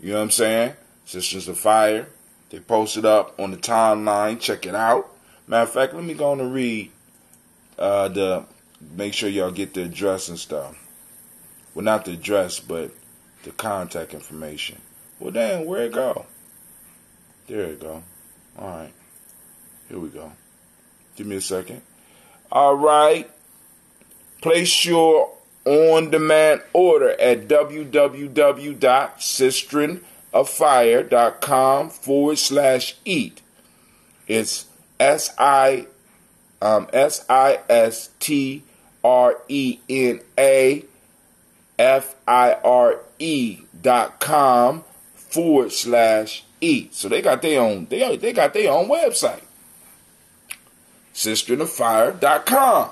You know what I'm saying? Cisterns of Fire. They post it up on the timeline. Check it out. Matter of fact, let me go on and read make sure y'all get the address and stuff. Well, not the address, but the contact information. Well, damn, where'd it go? There it go. All right. Here we go. Give me a second. All right. Place your on-demand order at www.cisternoffire.com/eat. It's SISTRENAFIRE.com/eat. So they got their own website. sisterandthefire.com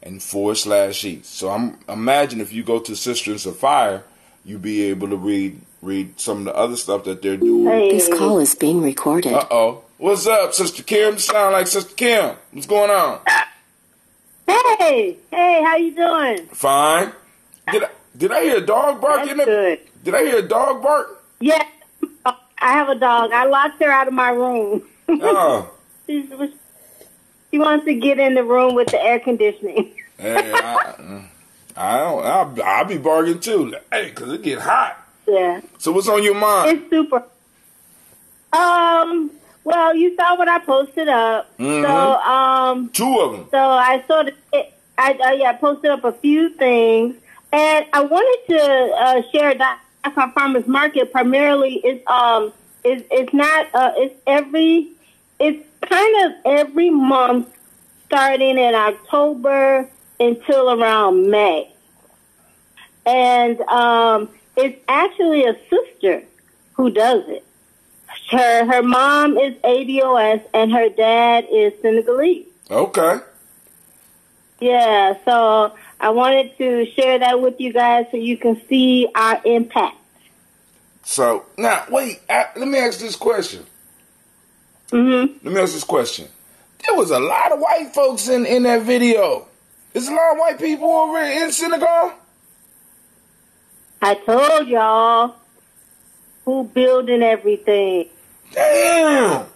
and /Eats. So I'm imagine if you go to Sister and Sapphire, you'll be able to read some of the other stuff that they're doing. This call is being recorded. Uh-oh. What's up, Sister Kim? Sound like Sister Kim. What's going on? Hey, how you doing? Fine. Did I hear a dog bark in That's good. Did I hear a dog bark? Yeah, I have a dog. I locked her out of my room. Oh. She wants to get in the room with the air conditioning. Hey, I'll be barking too. Hey, because it get hot. Yeah. So what's on your mind? It's super. Well, you saw what I posted up. Mm-hmm. So, 2 of them. So I sort of, I posted up a few things, and I wanted to share that our farmers market primarily is kind of every month starting in October until around May, and it's actually a sister who does it. Her mom is ADOS and her dad is Senegalese. Okay. Yeah, so I wanted to share that with you guys so you can see our impact. So, now, wait, let me ask this question. Mm-hmm. Let me ask this question. There was a lot of white folks in that video. There's a lot of white people over in Senegal? I told y'all who building everything. Damn!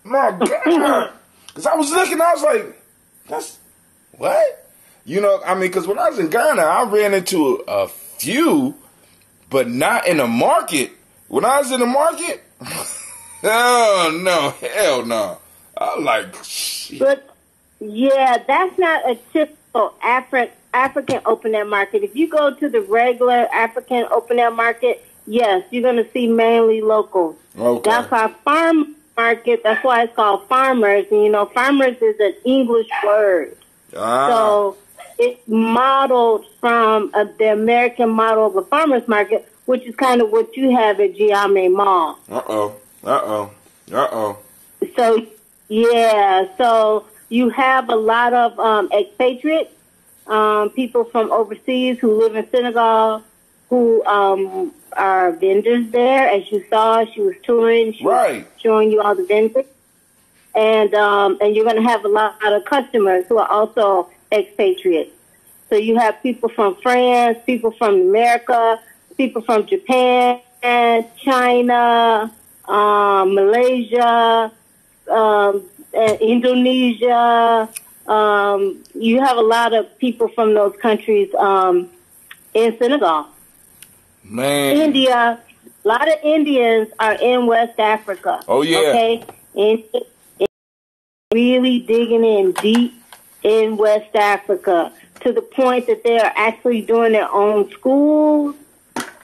My God! Because I was looking, I was like, that's, what? You know, I mean, because when I was in Ghana, I ran into a few, but not in the market. When I was in the market, oh, no, hell no. I was like, shit. But, yeah, that's not a typical African open-air market. If you go to the regular African open-air market, yes, you're going to see mainly locals. Okay. That's our farm market. That's why it's called farmers. And, you know, farmers is an English word. So it's modeled from the American model of a farmer's market, which is kind of what you have at Giame Mall. So, yeah, so you have a lot of expatriates, people from overseas who live in Senegal, who are vendors there. As you saw, she was touring. She was showing you all the vendors. And you're going to have a lot of customers who are also expatriates. So you have people from France, people from America, people from Japan, China, Malaysia, Indonesia. You have a lot of people from those countries in Senegal. Man. India, a lot of Indians are in West Africa. Oh, yeah. Okay? And really digging in deep in West Africa to the point that they are actually doing their own schools.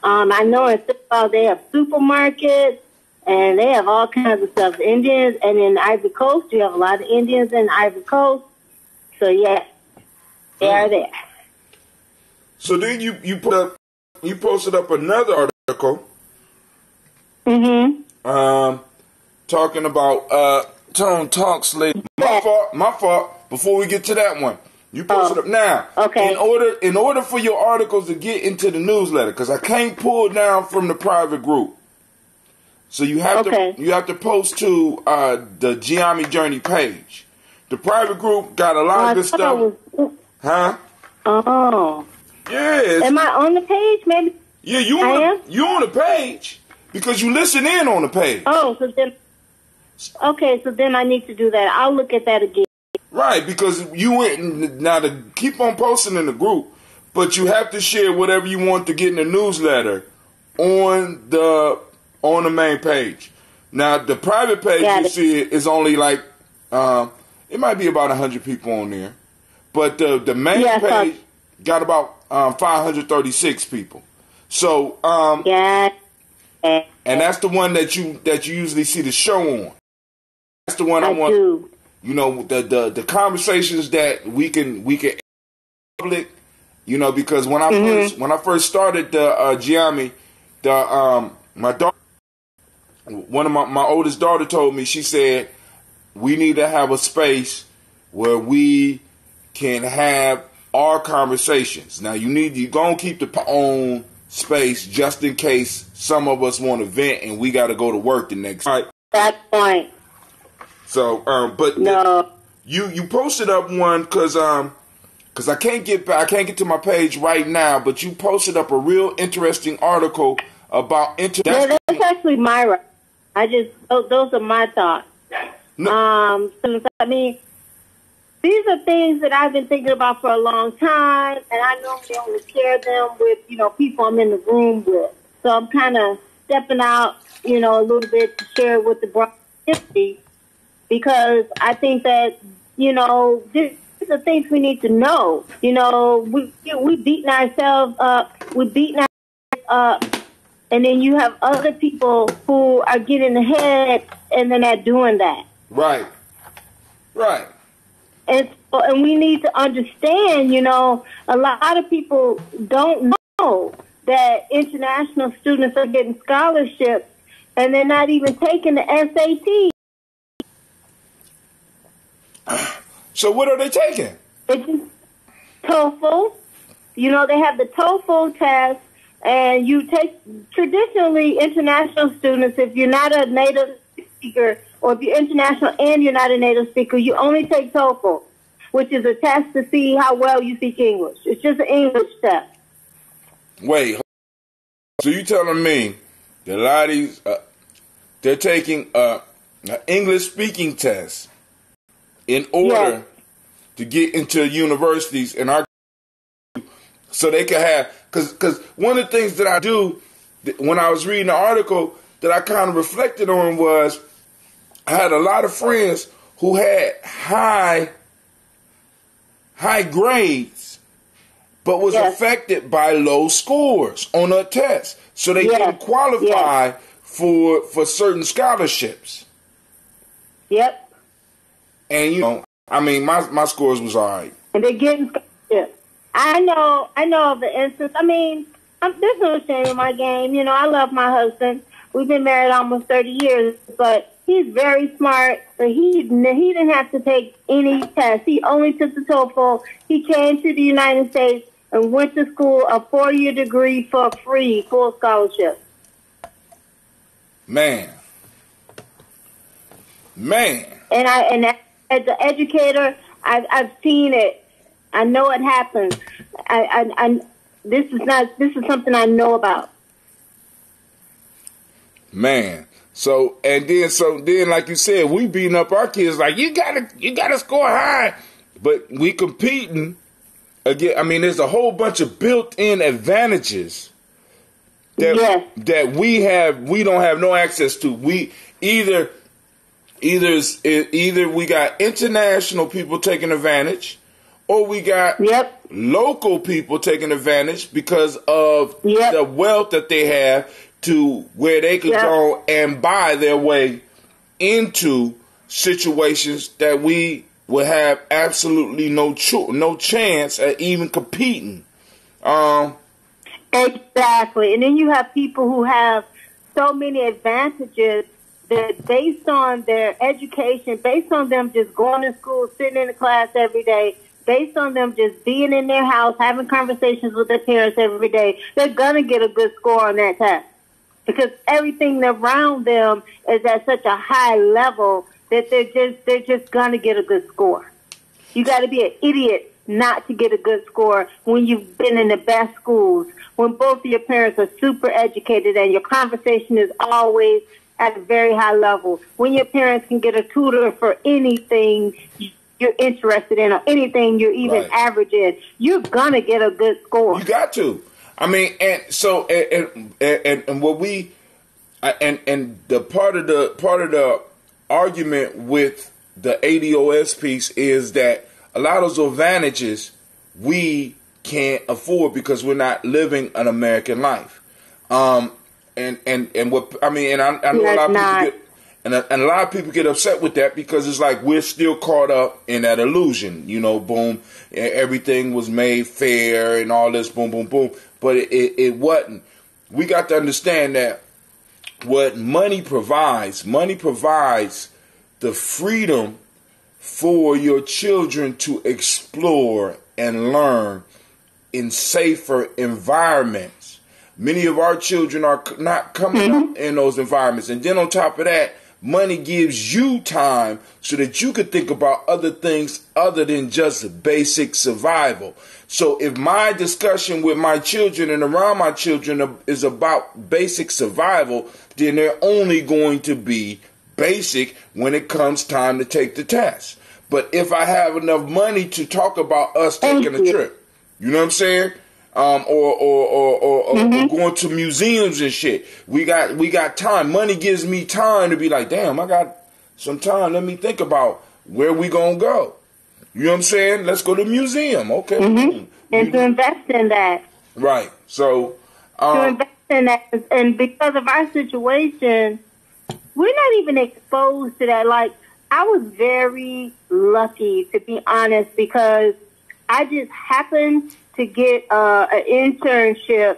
I know in Senegal they have supermarkets and they have all kinds of stuff. Indians, and in Ivory Coast, you have a lot of Indians in Ivory Coast. So, yeah, they are there. So then you posted up another article. Mm-hmm. Talking about Tone Talks Lady. My fault. Before we get to that one, you posted up now. Okay. In order for your articles to get into the newsletter, because I can't pull down from the private group, so you have to post to the Giami Journey page. The private group got a lot of good stuff. Huh? Oh. Yes. Am I on the page? Maybe. Yeah, you on the page because you listen in on the page. Oh, so then I need to do that. I'll look at that again. Right, because you went now to keep on posting in the group, but you have to share whatever you want to get in the newsletter on the main page. Now the private page you see is only like it might be about 100 people on there, but the main page got about 536 people. So and that's the one that you usually see the show on. That's the one I want. Do. You know, the conversations that we can public. You know, because when I first started the Giami, my daughter, one of my oldest daughter told me, she said, we need to have a space where we can have our conversations. Now, you're going to keep the own space just in case some of us want to vent and we got to go to work the next night. That point. So, but no, you posted up one because I can't get to my page right now, but you posted up a real interesting article about yeah, that's actually my right. Those are my thoughts. No. So, I mean, these are things that I've been thinking about for a long time, and I normally only share them with, people I'm in the room with. So I'm kind of stepping out, a little bit to share with the broad community, because I think that, these are things we need to know. We beating ourselves up, and then you have other people who are getting ahead and they're not doing that. Right. And we need to understand, a lot of people don't know that international students are getting scholarships and they're not even taking the SAT. So what are they taking? It's just TOEFL. They have the TOEFL test, and you take, traditionally, international students, if you're not a native speaker, or if you're international and you're not a native speaker, you only take TOEFL, which is a test to see how well you speak English. It's just an English test. Wait, so you telling me that a lot of these, they're taking an English speaking test in order to get into universities in our, so they can have, because one of the things that I do when I was reading the article that I kind of reflected on was I had a lot of friends who had high grades, but was affected by low scores on a test, so they didn't qualify for certain scholarships. Yep. And I mean, my scores was all right. And they're getting scholarships. I know of the instance. I mean, there's no shame in my game. I love my husband. We've been married almost 30 years, but he's very smart. But he didn't have to take any tests. He only took the TOEFL. He came to the United States and went to school, a 4-year degree for free, full scholarship. Man. And as an educator, I've seen it. I know it happens. This is something I know about. Man. So then, like you said, we beating up our kids like you gotta score high, but we competing again. I mean, there's a whole bunch of built-in advantages that we don't have no access to. We either we got international people taking advantage, or we got local people taking advantage because of the wealth that they have to where they can go and buy their way into situations that we would have absolutely no chance at even competing. Exactly. And then you have people who have so many advantages that based on their education, based on them just going to school, sitting in the class every day, based on them just being in their house, having conversations with their parents every day, they're going to get a good score on that test. Because everything around them is at such a high level that they're just going to get a good score. You got to be an idiot not to get a good score when you've been in the best schools, when both of your parents are super educated and your conversation is always at a very high level, when your parents can get a tutor for anything you're interested in or anything you're even average in, you're going to get a good score. You got to. I mean, and so and what we and the part of the argument with the ADOS piece is that a lot of those advantages we can't afford because we're not living an American life. And what I mean, and I know a lot of people and a lot of people get upset with that because it's like we're still caught up in that illusion. Boom, everything was made fair and all this, boom, boom, boom. But it wasn't. We got to understand that what money provides the freedom for your children to explore and learn in safer environments. Many of our children are not coming up in those environments. And then on top of that, money gives you time so that you could think about other things other than just basic survival. So if my discussion with my children and around my children is about basic survival, then they're only going to be basic when it comes time to take the test. But if I have enough money to talk about us taking a trip, you know what I'm saying? Or going to museums and shit. We got time. Money gives me time to be like, damn, I got some time. Let me think about where we gonna go. You know what I'm saying? Let's go to the museum. Okay. And to invest in that. Right. So to invest in that, and because of our situation, we're not even exposed to that. Like, I was very lucky, to be honest, because I just happened to get an internship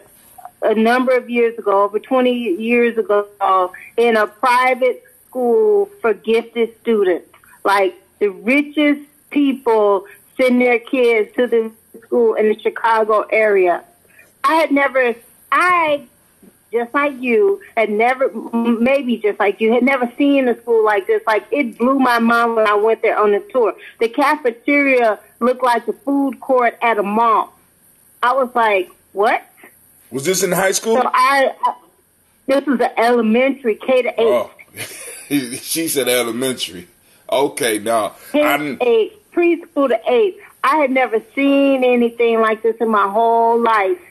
a number of years ago, over 20 years ago, in a private school for gifted students. Like, the richest people send their kids to the school in the Chicago area. Just like you, had never seen a school like this. Like, it blew my mind when I went there on the tour. The cafeteria looked like the food court at a mall. I was like, what? Was this in high school? So this was an elementary, K to 8. Oh, she said elementary. Okay, now. K to 8, preschool to 8. I had never seen anything like this in my whole life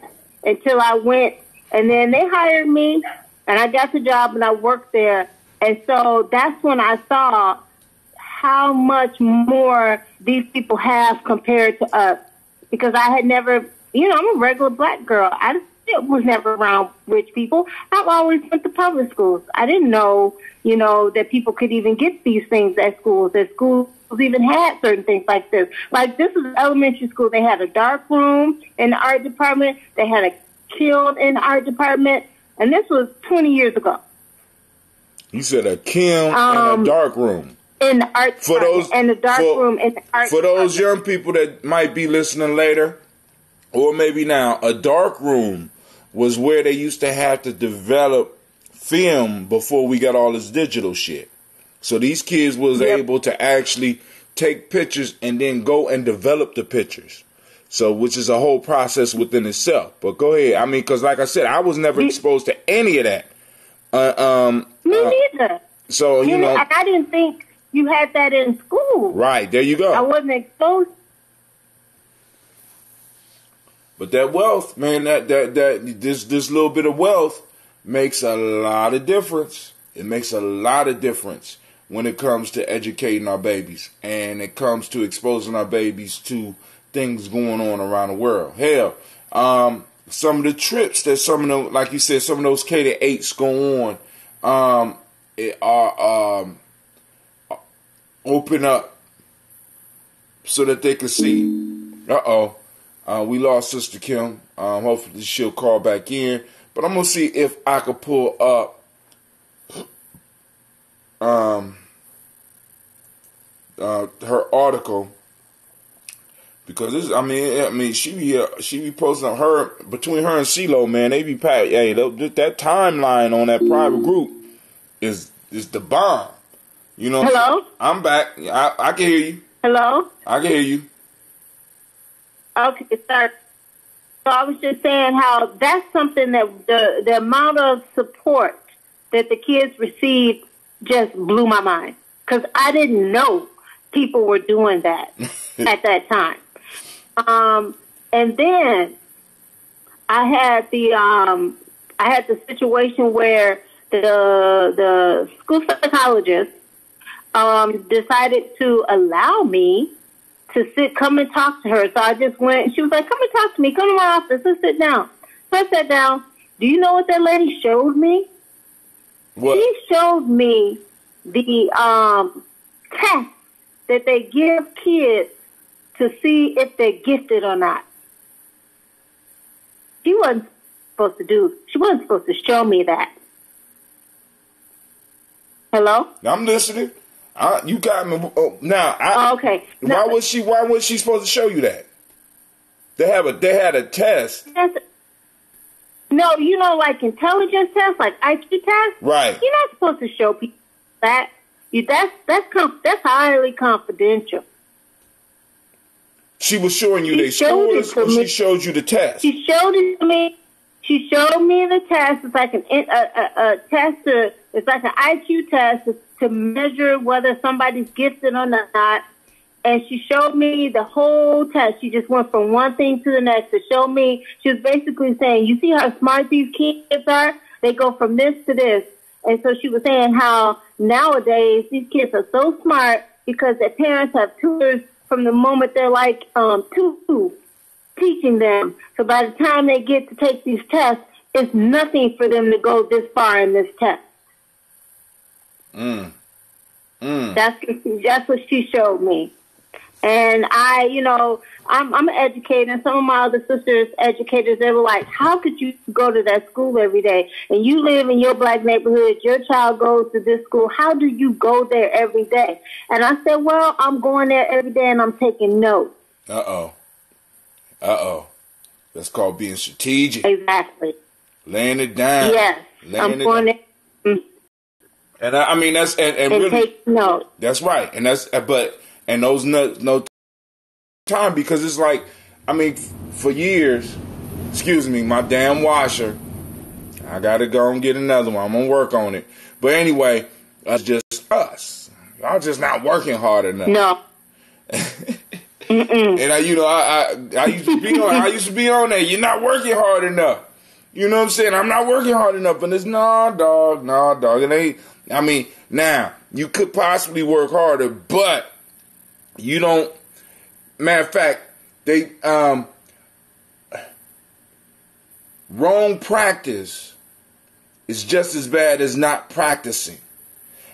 until I went. And then they hired me, and I got the job, and I worked there. And so that's when I saw how much more these people have compared to us. Because I had never, I'm a regular black girl. I was never around rich people. I've always went to public schools. I didn't know, that people could even get these things at schools, that schools even had certain things like this. Like, this was elementary school. They had a dark room in the art department. They had a kiln in the art department, and this was 20 years ago. You said a kiln and a dark room in the art department, and the dark room in the art for department. those young people that might be listening later, or maybe now, a dark room was where they used to have to develop film before we got all this digital shit. So these kids was able to actually take pictures and then go and develop the pictures. So, which is a whole process within itself. But go ahead. I mean, because like I said, I was never exposed to any of that. Me neither. So, I didn't think you had that in school. Right. There you go. I wasn't exposed. But that wealth, man, this little bit of wealth makes a lot of difference. It makes a lot of difference when it comes to educating our babies. And it comes to exposing our babies to things going on around the world. Hell, some of the trips that some of them, like you said, some of those K to 8s go on, open up so that they can see. We lost Sister Kim. Hopefully she'll call back in. But I'm gonna see if I could pull up her article. Because this, she be posting her between her and CeeLo, man. They be packed. Hey, that timeline on that private group is the bomb. Hello. I'm back. I can hear you. Hello. I can hear you. Okay, sir. So I was just saying how that's something that the amount of support that the kids received just blew my mind, because I didn't know people were doing that at that time. And then I had the situation where the school psychologist decided to allow me to come and talk to her. So I just went. She was like, "Come and talk to me. Come to my office. Let's sit down." So I sat down. Do you know what that lady showed me? What? She showed me the test that they give kids to see if they're gifted or not. She wasn't supposed to show me that. Hello? I'm listening. You got me. Oh, now, okay. Why was she supposed to show you that? They had a test. No, like intelligence tests, like IQ tests. Right. You're not supposed to show people that. That's highly confidential. She was showing you their scores, or she showed you the test? She showed it to me. She showed me the test. It's like a test. It's like an IQ test to measure whether somebody's gifted or not. And she showed me the whole test. She just went from one thing to the next to show me. She was basically saying, you see how smart these kids are? They go from this to this. And so she was saying how nowadays these kids are so smart because their parents have tutors from the moment they're like 2, teaching them. So by the time they get to take these tests, it's nothing for them to go this far in this test. That's what she showed me. And I'm an educator, and some of my other sisters, educators, they were like, how could you go to that school every day? And you live in your black neighborhood, your child goes to this school. How do you go there every day? And I said, well, I'm going there every day and I'm taking notes. Uh-oh. That's called being strategic. Exactly. Laying it down. Yes. I'm going there. And I mean, that's, and really, take notes. That's right. And those no time, because it's like, I mean, for years, excuse me, my damn washer, I gotta go and get another one. I'm gonna work on it. But anyway, it's just us. Y'all just not working hard enough. No. And I used to be on there. You're not working hard enough. You know what I'm saying? I'm not working hard enough. And it's nah, dog. It ain't. I mean, now you could possibly work harder, but you don't. Matter of fact, they wrong practice is just as bad as not practicing.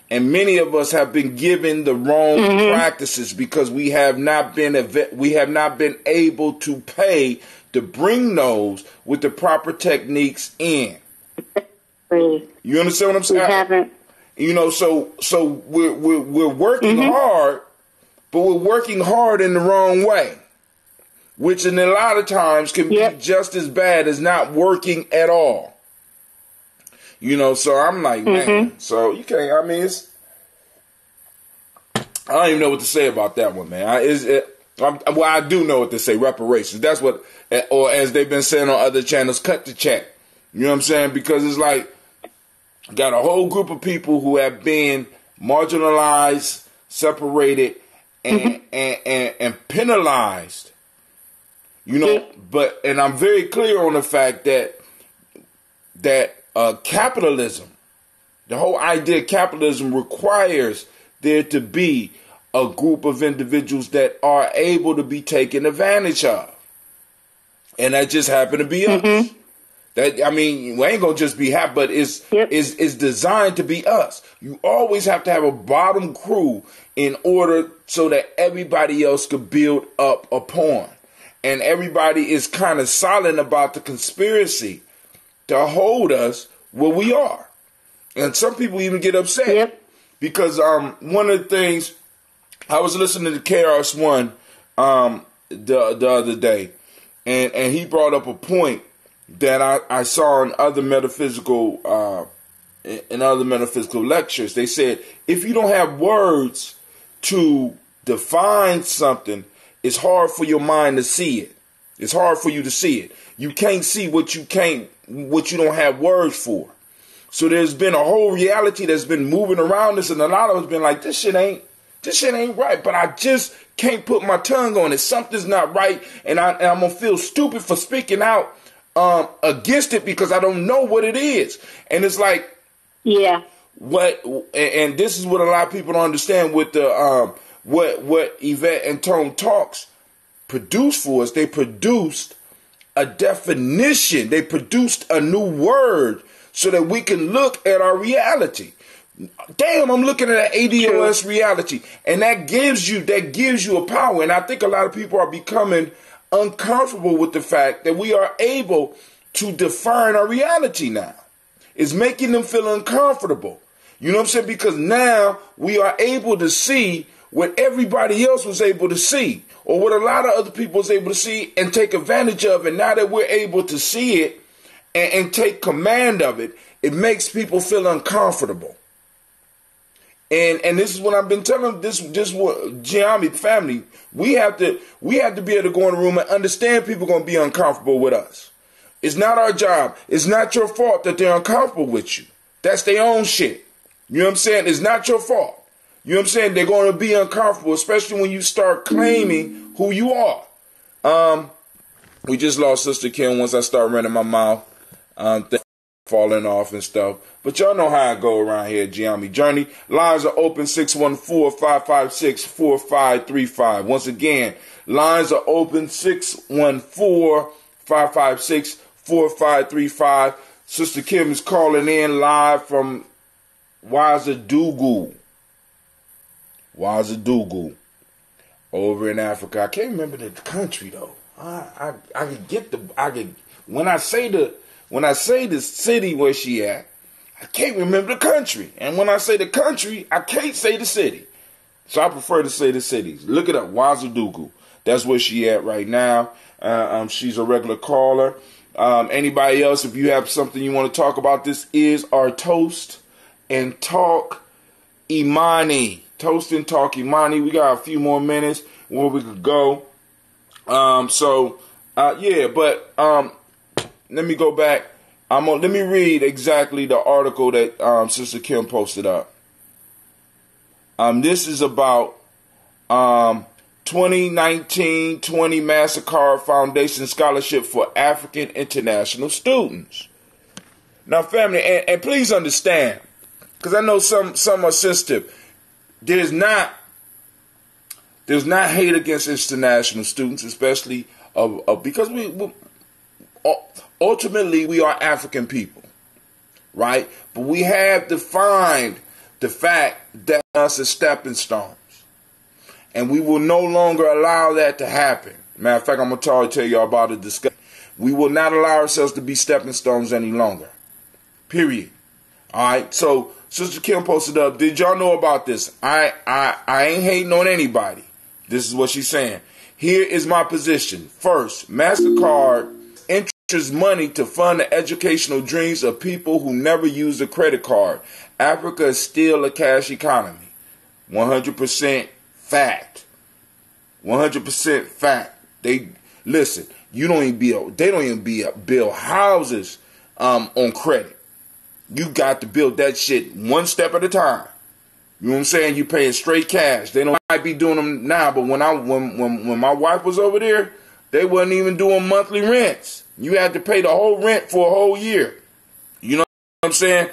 And many of us have been given the wrong practices because we have not been able to pay to bring those with the proper techniques in. You understand what I'm saying? We haven't. So we're working hard, but we're working hard in the wrong way, which in a lot of times can be just as bad as not working at all. So I'm like, man, so you can't, I mean, I don't even know what to say about that one, man. I do know what to say, reparations. That's what, or as they've been saying on other channels, cut the check. You know what I'm saying? Because it's like, got a whole group of people who have been marginalized, separated, and penalized. And I'm very clear on the fact that capitalism, the whole idea of capitalism requires there to be a group of individuals that are able to be taken advantage of. And that just happened to be us. That, I mean, we ain't gonna just be happy, but it's designed to be us. You always have to have a bottom crew in order so that everybody else could build up upon. And everybody is kind of silent about the conspiracy to hold us where we are. And some people even get upset. Because one of the things, I was listening to KRS-One the other day, and he brought up a point that I saw in other metaphysical lectures. They said, if you don't have words to define something, it's hard for your mind to see it. It's hard for you to see it. You can't see what you don't have words for. So there's been a whole reality that's been moving around us, and a lot of us been like, this shit ain't right, but I just can't put my tongue on it. Something's not right, and I'm gonna feel stupid for speaking out against it because I don't know what it is. And it's like, and this is what a lot of people don't understand with the what Yvette and Tone Talks produced for us. They produced a definition. They produced a new word so that we can look at our reality. Damn, I'm looking at an ADOS reality, and that gives you a power. And I think a lot of people are becoming uncomfortable with the fact that we are able to define our reality now. It's making them feel uncomfortable. You know what I'm saying? Because now we are able to see what everybody else was able to see, or what a lot of other people was able to see and take advantage of. And now that we're able to see it and take command of it, it makes people feel uncomfortable. And this is what I've been telling this Giambi family. We have to be able to go in the room and understand people are going to be uncomfortable with us. It's not our job. It's not your fault that they're uncomfortable with you. That's their own shit. You know what I'm saying? It's not your fault. You know what I'm saying? They're going to be uncomfortable, especially when you start claiming who you are. We just lost Sister Kim once I start running my mouth. Falling off and stuff. But y'all know how I go around here, Giambi Journey. Lines are open 614-556-4535. Once again, lines are open 614-556-4535. Sister Kim is calling in live from Ouagadougou. Ouagadougou. Over in Africa. I can't remember the country though. I can get when I say the city where she at, I can't remember the country. And when I say the country, I can't say the city. So I prefer to say the cities. Look it up, Ouagadougou. That's where she at right now. She's a regular caller. Anybody else, if you have something you want to talk about, this is our Toast and Talk Imani. Toast and Talk Imani. We got a few more minutes where we could go. Let me go back. Let me read exactly the article that Sister Kim posted up. This is about 2019-20 MasterCard Foundation Scholarship for African International Students. Now, family, and please understand, because I know some are sensitive. There's not hate against international students, especially because ultimately we are African people, right? But we have defined the fact that us as stepping stones, and we will no longer allow that to happen. Matter of fact, I'm gonna tell y'all about a discussion. We will not allow ourselves to be stepping stones any longer. Period. All right. So Sister Kim posted up. Did y'all know about this? I ain't hating on anybody. This is what she's saying. Here is my position. First, MasterCard enters money to fund the educational dreams of people who never use a credit card. Africa is still a cash economy. 100% fact. 100% fact. They listen. They don't even build houses on credit. You got to build that shit one step at a time. You know what I'm saying? You paying straight cash. They don't might be doing them now, but when my wife was over there, they wasn't even doing monthly rents. You had to pay the whole rent for a whole year. You know what I'm saying?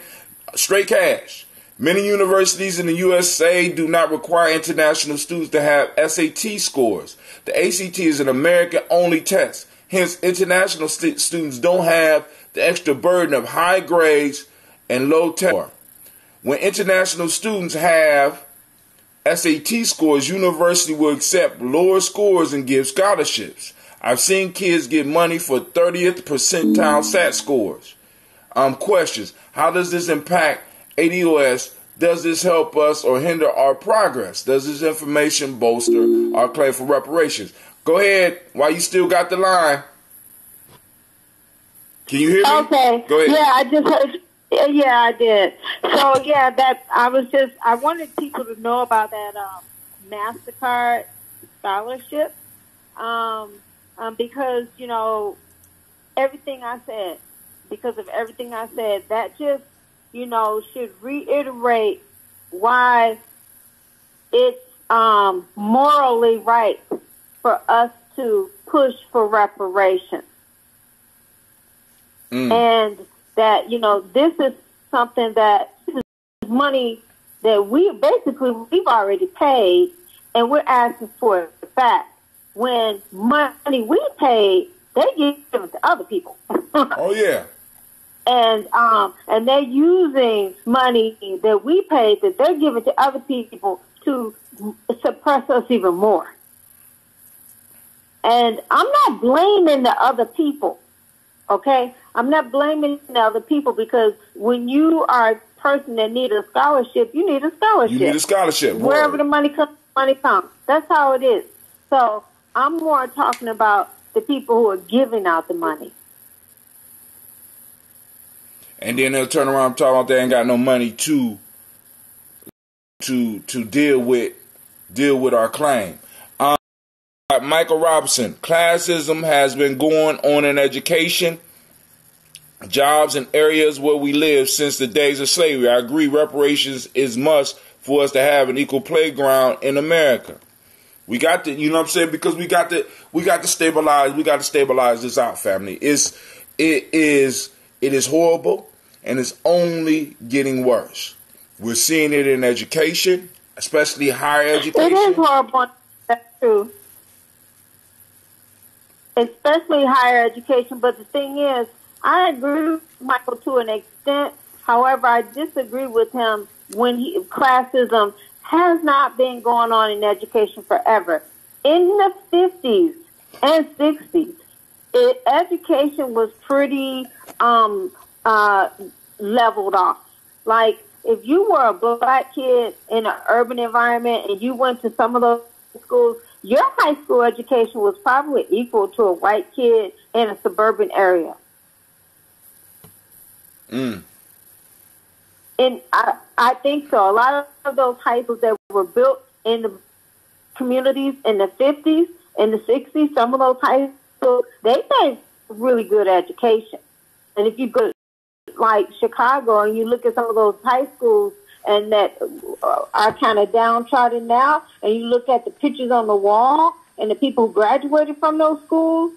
Straight cash. Many universities in the USA do not require international students to have SAT scores. The ACT is an American-only test. Hence, international students don't have the extra burden of high grades and low test. When international students have SAT scores, university will accept lower scores and give scholarships. I've seen kids get money for 30th percentile SAT scores. Questions. How does this impact ADOS? Does this help us or hinder our progress? Does this information bolster our claim for reparations? Go ahead while you still got the line. Can you hear me? Okay. Go ahead. Yeah, I just heard. Yeah, I did. So yeah, I wanted people to know about that MasterCard scholarship, because everything I said, that just should reiterate why it's morally right for us to push for reparations. And that, this is something this is money that we've already paid, and we're asking for it back. When money we paid, they give it to other people. Oh yeah. And they're using money that we paid that they're giving to other people to suppress us even more. And I'm not blaming the other people, okay? I'm not blaming the other people, because when you are person that need a scholarship, you need a scholarship. You need a scholarship. Wherever the money comes. That's how it is. So I'm more talking about the people who are giving out the money. And then they'll turn around and talk about they ain't got no money to deal with our claim. Michael Robinson, classism has been going on in education, jobs, and areas where we live since the days of slavery. I agree reparations is must for us to have an equal playground in America. We got to, you know what I'm saying? Because we got to stabilize this out, family. It is horrible, and it's only getting worse. We're seeing it in education, especially higher education. It is horrible. That's true. Especially higher education. But the thing is, I agree with Michael to an extent. However, I disagree with him when classism has not been going on in education forever. In the 50s and 60s, education was pretty leveled off. Like, if you were a black kid in an urban environment and you went to some of those schools, your high school education was probably equal to a white kid in a suburban area. And I think so. A lot of those high schools that were built in the communities in the 50s and the 60s, some of those high schools, they gave really good education. And if you go like Chicago and you look at some of those high schools and that are kind of downtrodden now, and you look at the pictures on the wall and the people who graduated from those schools,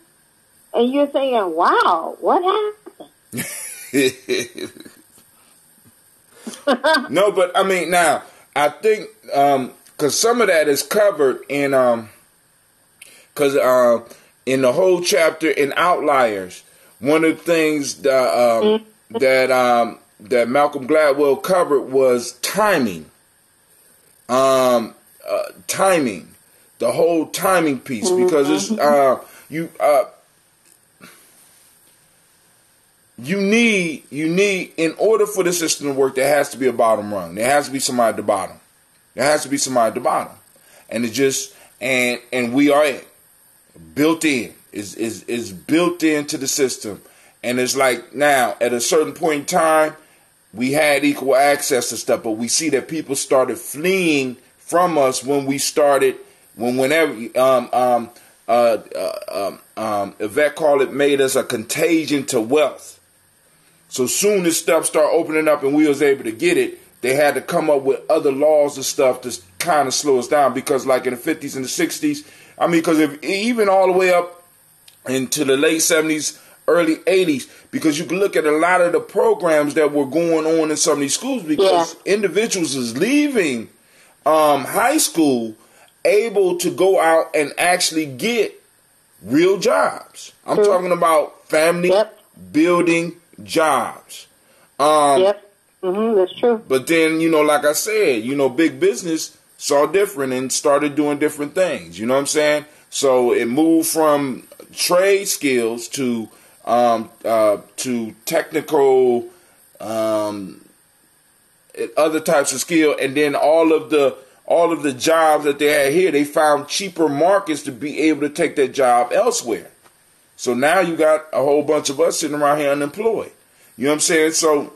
and you're saying, wow, what happened? No, but I mean, now I think because some of that is covered in in the whole chapter in Outliers. One of the things that Malcolm Gladwell covered was timing. Timing, the whole timing piece, because it's you need in order for the system to work, there has to be a bottom rung. There has to be somebody at the bottom. And it just and we are built in. Is built into the system. And it's like now at a certain point in time we had equal access to stuff, but we see that people started fleeing from us when Yvette called it, made us a contagion to wealth. So soon as stuff started opening up and we was able to get it, they had to come up with other laws and stuff to kind of slow us down. Because like in the 50s and the 60s, I mean, because even all the way up into the late 70s, early 80s, because you can look at a lot of the programs that were going on in some of these schools, because individuals is leaving high school able to go out and actually get real jobs. I'm talking about family building jobs. That's true. But then, like I said, big business saw different and started doing different things. You know what I'm saying? So it moved from trade skills to technical other types of skill, and then all of the jobs that they had here, they found cheaper markets to be able to take that job elsewhere. So now you got a whole bunch of us sitting around here unemployed. You know what I'm saying? So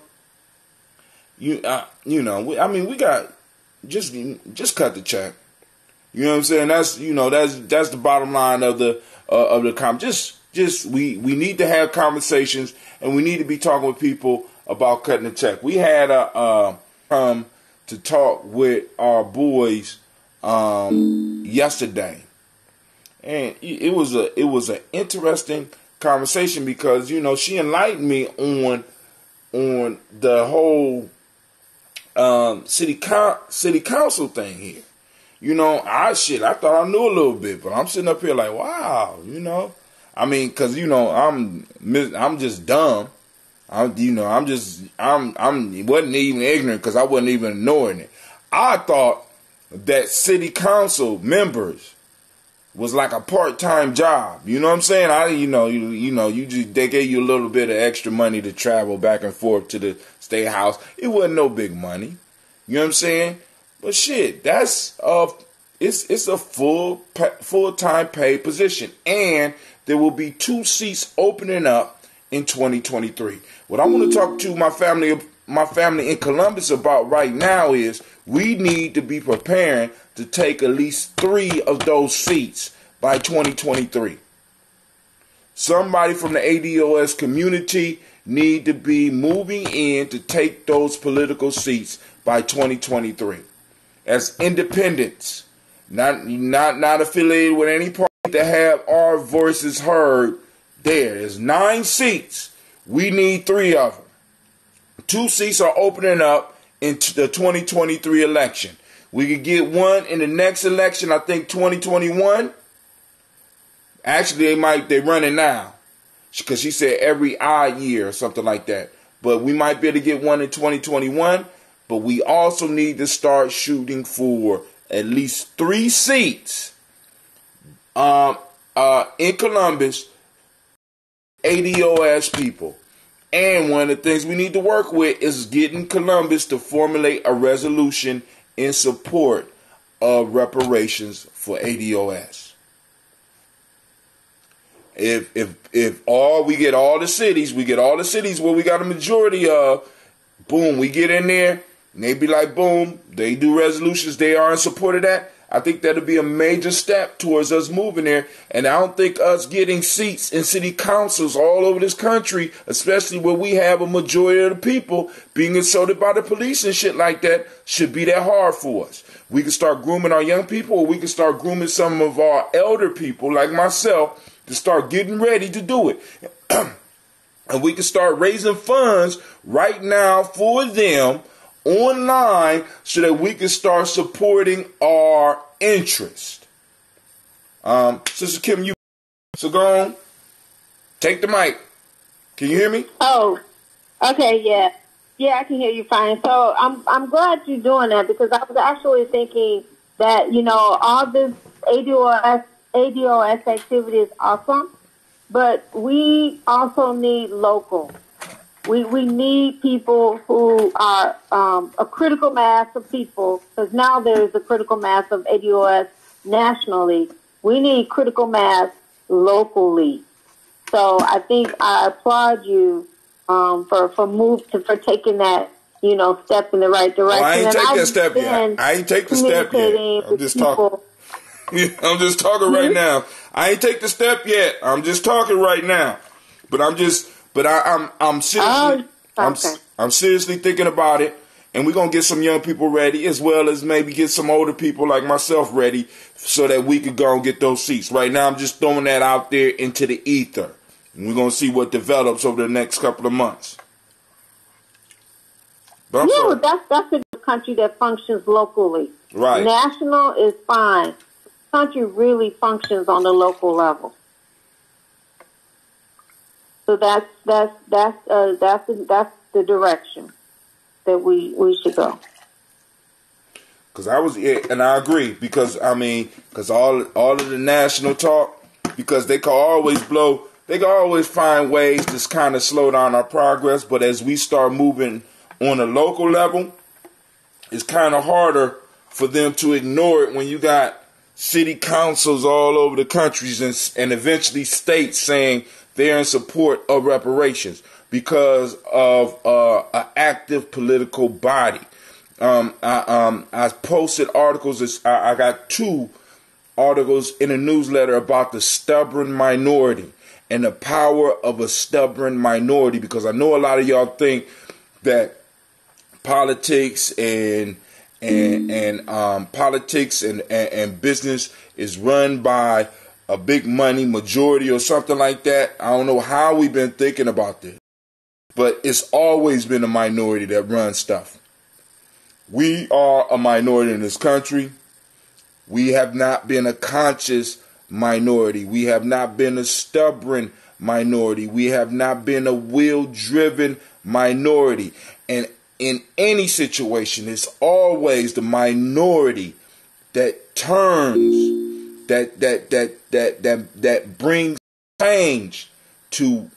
we got just cut the check. You know what I'm saying? That's that's the bottom line of the we need to have conversations, and we need to be talking with people about cutting the check. We had to talk with our boys yesterday, and it was an interesting conversation because she enlightened me on the whole city council thing here. I thought I knew a little bit, but I'm sitting up here like, wow, I mean, because I'm just dumb. I wasn't even ignorant because I wasn't even ignoring it. I thought that city council members was like a part-time job. You know what I'm saying? They gave you a little bit of extra money to travel back and forth to the state house. It wasn't no big money. You know what I'm saying? But shit, that's it's a full-time paid position, and there will be 2 seats opening up in 2023. What I want to talk to my family in Columbus about right now is we need to be preparing to take at least 3 of those seats by 2023. Somebody from the ADOS community need to be moving in to take those political seats by 2023 as independents, not affiliated with any party, to have our voices heard. There's 9 seats. We need 3 of them. 2 seats are opening up into the 2023 election. We could get 1 in the next election, I think 2021. Actually, they're running now, because she said every odd year or something like that. But we might be able to get 1 in 2021. But we also need to start shooting for at least 3 seats in Columbus, ADOS people. And one of the things we need to work with is getting Columbus to formulate a resolution in support of reparations for ADOS. If we get all the cities where we got a majority of, boom, we get in there, and they be like, boom, they do resolutions, they are in support of that. I think that'll be a major step towards us moving there. And I don't think us getting seats in city councils all over this country, especially where we have a majority of the people being insulted by the police and shit like that, should be that hard for us. We can start grooming our young people, or we can start grooming some of our elder people like myself to start getting ready to do it. And we can start raising funds right now for them online so that we can start supporting our interest. Sister Kim, so go on. Take the mic. Can you hear me? Oh, okay, yeah. Yeah, I can hear you fine. So I'm glad you're doing that, because I was actually thinking that, all this ADOS activity is awesome, but we also need local. We need people who are a critical mass of people, because now there's a critical mass of ADOS nationally. We need critical mass locally. So I think I applaud you for taking that step in the right direction. Well, I ain't take that step yet. I ain't take the step yet. I'm just talking. I'm just talking right now. I ain't take the step yet. I'm just talking right now. But I'm seriously, I'm seriously thinking about it, and we're gonna get some young people ready, as well as maybe get some older people like myself ready, so that we could go and get those seats. Right now, I'm just throwing that out there into the ether, and we're gonna see what develops over the next couple of months. But that's a country that functions locally. Right. National is fine. The country really functions on the local level. So that's the direction that we should go. Because I agree, because all of the national talk, because they can always find ways to kind of slow down our progress. But as we start moving on a local level, it's kind of harder for them to ignore it when you got city councils all over the countries and eventually states saying they're in support of reparations because of an active political body. I posted articles. I got 2 articles in a newsletter about the stubborn minority and the power of a stubborn minority, because I know a lot of y'all think that politics and business is run by a big money majority or something like that. I don't know how we've been thinking about this, but it's always been a minority that runs stuff. We are a minority in this country. We have not been a conscious minority. We have not been a stubborn minority. We have not been a will-driven minority. And in any situation, it's always the minority that turns that brings change to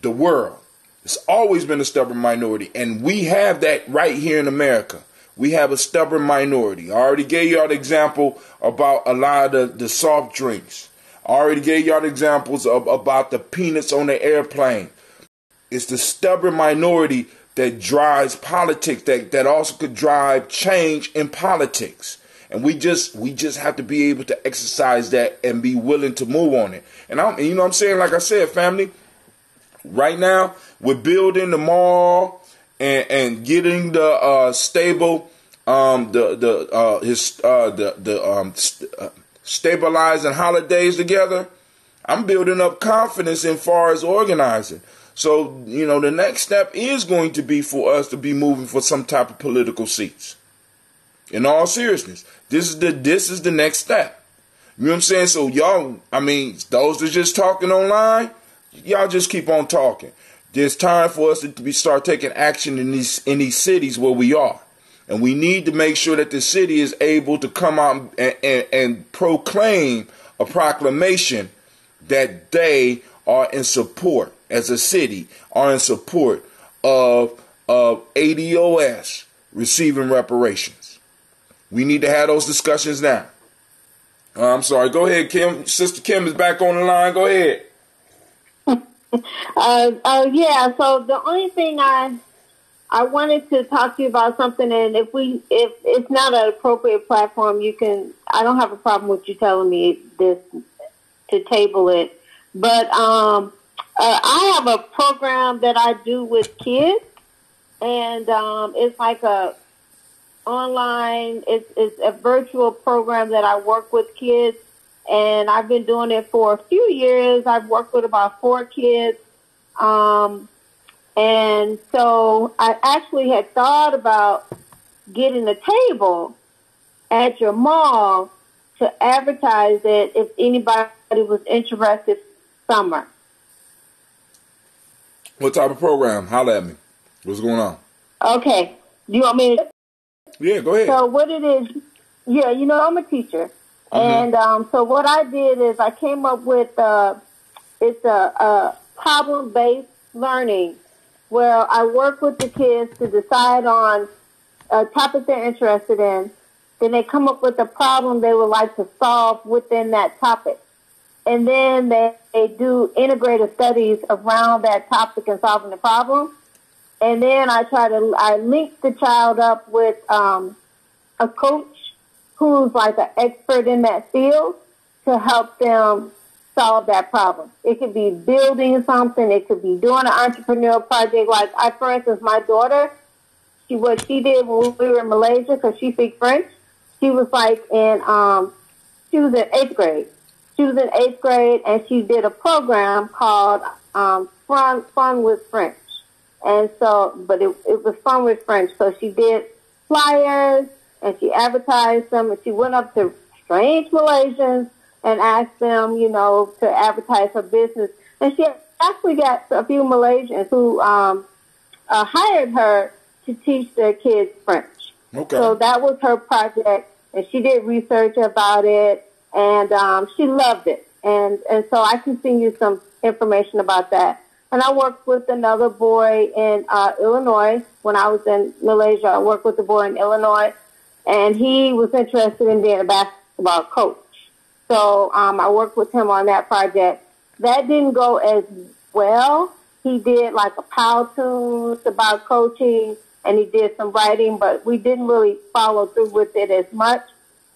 the world. It's always been a stubborn minority, and we have that right here in America. We have a stubborn minority. I already gave y'all the example about a lot of the soft drinks. I already gave y'all the examples about the peanuts on the airplane. It's the stubborn minority that drives politics, that also could drive change in politics. And we just have to be able to exercise that and be willing to move on it. And you know what I'm saying? Like I said, family, right now we're building the mall and getting the stable stabilizing holidays together. I'm building up confidence in far as organizing. So, you know, the next step is going to be for us to be moving for some type of political seats. In all seriousness, this is the next step. You know what I'm saying? So y'all, I mean, those that just talking online, y'all just keep on talking. There's time for us to start taking action in these cities where we are. And we need to make sure that the city is able to come out and proclaim a proclamation that they are in support, as a city, are in support of ADOS receiving reparations. We need to have those discussions now. I'm sorry. Go ahead, Kim. Sister Kim is back on the line. Go ahead. Yeah. So the only thing I wanted to talk to you about something, and if it's not an appropriate platform, I don't have a problem with you telling me this to table it. But I have a program that I do with kids, and it's like it's a virtual program that I work with kids, and I've been doing it for a few years. I've worked with about 4 kids. And so I actually had thought about getting a table at your mall to advertise it if anybody was interested summer. What type of program? Holla at me. What's going on? Okay. Do you want me to? Yeah, go ahead. So what it is, yeah, you know, I'm a teacher. Mm-hmm. And so what I did is I came up with, it's a problem-based learning where I work with the kids to decide on a topic they're interested in. Then they come up with a problem they would like to solve within that topic. And then they do integrated studies around that topic and solving the problem. And then I link the child up with a coach who's like an expert in that field to help them solve that problem. It could be building something. It could be doing an entrepreneurial project. Like, for instance, my daughter, what she did when we were in Malaysia, because she speaks French, she was she was in 8th grade. She was in 8th grade, and she did a program called Fun with French. And so, but it was Fun with French. So she did flyers, and she advertised them, and she went up to strange Malaysians and asked them, you know, to advertise her business. And she actually got a few Malaysians who hired her to teach their kids French. Okay. So that was her project, and she did research about it, and she loved it. And so I can send you some information about that. And I worked with another boy in Illinois. When I was in Malaysia, I worked with a boy in Illinois, and he was interested in being a basketball coach. So I worked with him on that project. That didn't go as well. He did like a Powtoons about coaching, and he did some writing, but we didn't really follow through with it as much.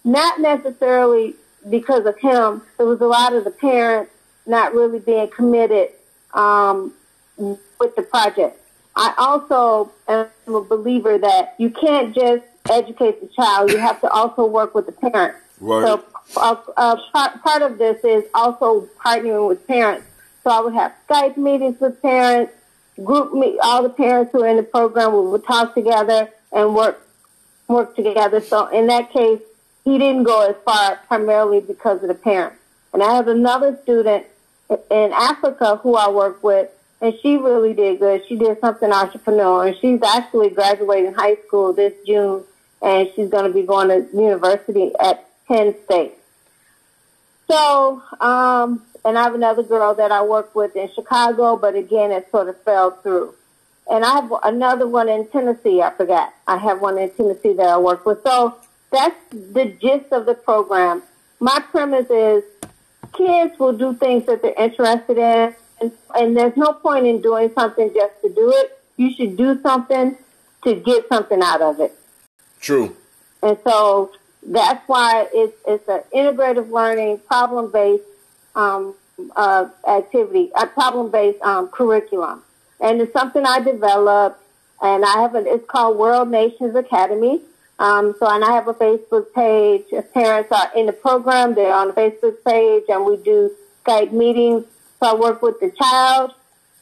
Not necessarily because of him. There was a lot of the parents not really being committed with the project. I also am a believer that you can't just educate the child. You have to also work with the parents. Right. So part of this is also partnering with parents. So I would have Skype meetings with parents, all the parents who are in the program would talk together and work together. So in that case, he didn't go as far primarily because of the parents. And I have another student in Africa who I work with, and she really did good. She did something entrepreneurial, and she's actually graduating high school this June, and she's going to be going to university at Penn State. So, and I have another girl that I work with in Chicago, but again, it sort of fell through. And I have another one in Tennessee. I forgot. I have one in Tennessee that I work with. So that's the gist of the program. My premise is kids will do things that they're interested in, and there's no point in doing something just to do it. You should do something to get something out of it. True. And so that's why it's an integrative learning, problem-based activity, a problem-based curriculum. And it's something I developed, and it's called World Nations Academy. And I have a Facebook page. If parents are in the program, they're on the Facebook page, and we do Skype meetings. So I work with the child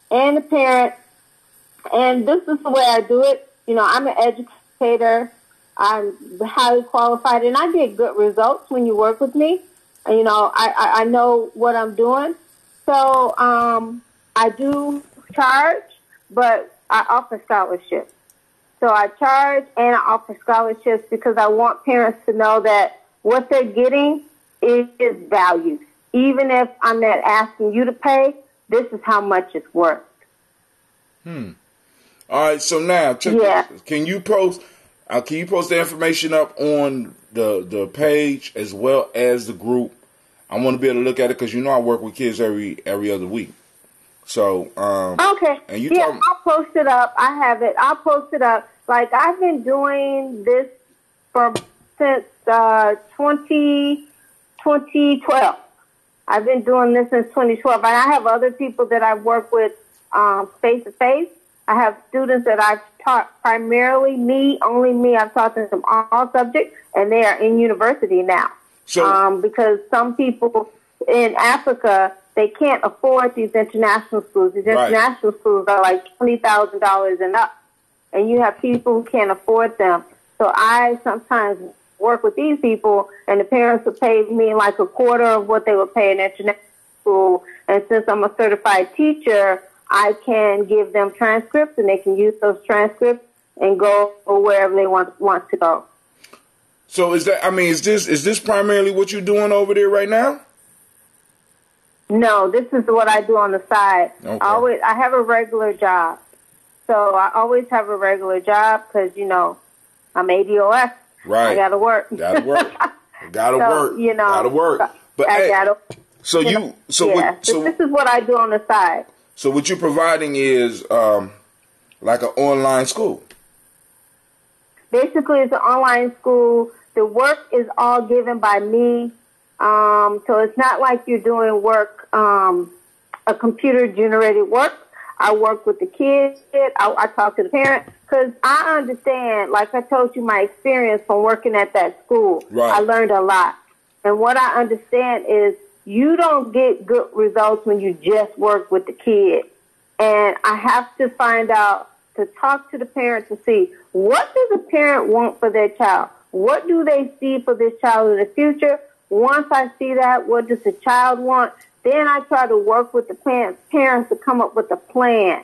and the parent, and this is the way I do it. You know, I'm an educator. I'm highly qualified, and I get good results when you work with me. And, you know, I know what I'm doing. So I do charge, but I offer scholarships. So I charge and I offer scholarships because I want parents to know that what they're getting is valued. Even if I'm not asking you to pay, this is how much it's worth. All right, so now, can you post the information up on the page as well as the group? I want to be able to look at it because, you know, I work with kids every other week. So, okay. And I'll post it up. I have it. I'll post it up. Like, I've been doing this since 2012. I've been doing this since 2012. And I have other people that I've worked with face-to-face. I have students that I've taught primarily only me. I've taught them all subjects, and they are in university now. So, because some people in Africa, they can't afford these international schools. These international schools are like $20,000 and up, and you have people who can't afford them. So I sometimes work with these people, and the parents will pay me like a quarter of what they would pay in international school. And since I'm a certified teacher, I can give them transcripts, and they can use those transcripts and go wherever they want to go. So is this primarily what you're doing over there right now? No, this is what I do on the side. Okay. I have a regular job. So I always have a regular job because, you know, I'm ADOS. Right. I got to work. Got to work. You know. Got to work. But I got to. So this is what I do on the side. So what you're providing is like an online school. Basically, it's an online school. The work is all given by me. So it's not like you're doing work, a computer-generated work. I work with the kids. I talk to the parents because I understand, like I told you, my experience from working at that school. Right. I learned a lot. And what I understand is you don't get good results when you just work with the kid. And I have to find out, to talk to the parents to see, what does a parent want for their child? What do they see for this child in the future? Once I see that, what does the child want? Then I try to work with the parents to come up with a plan.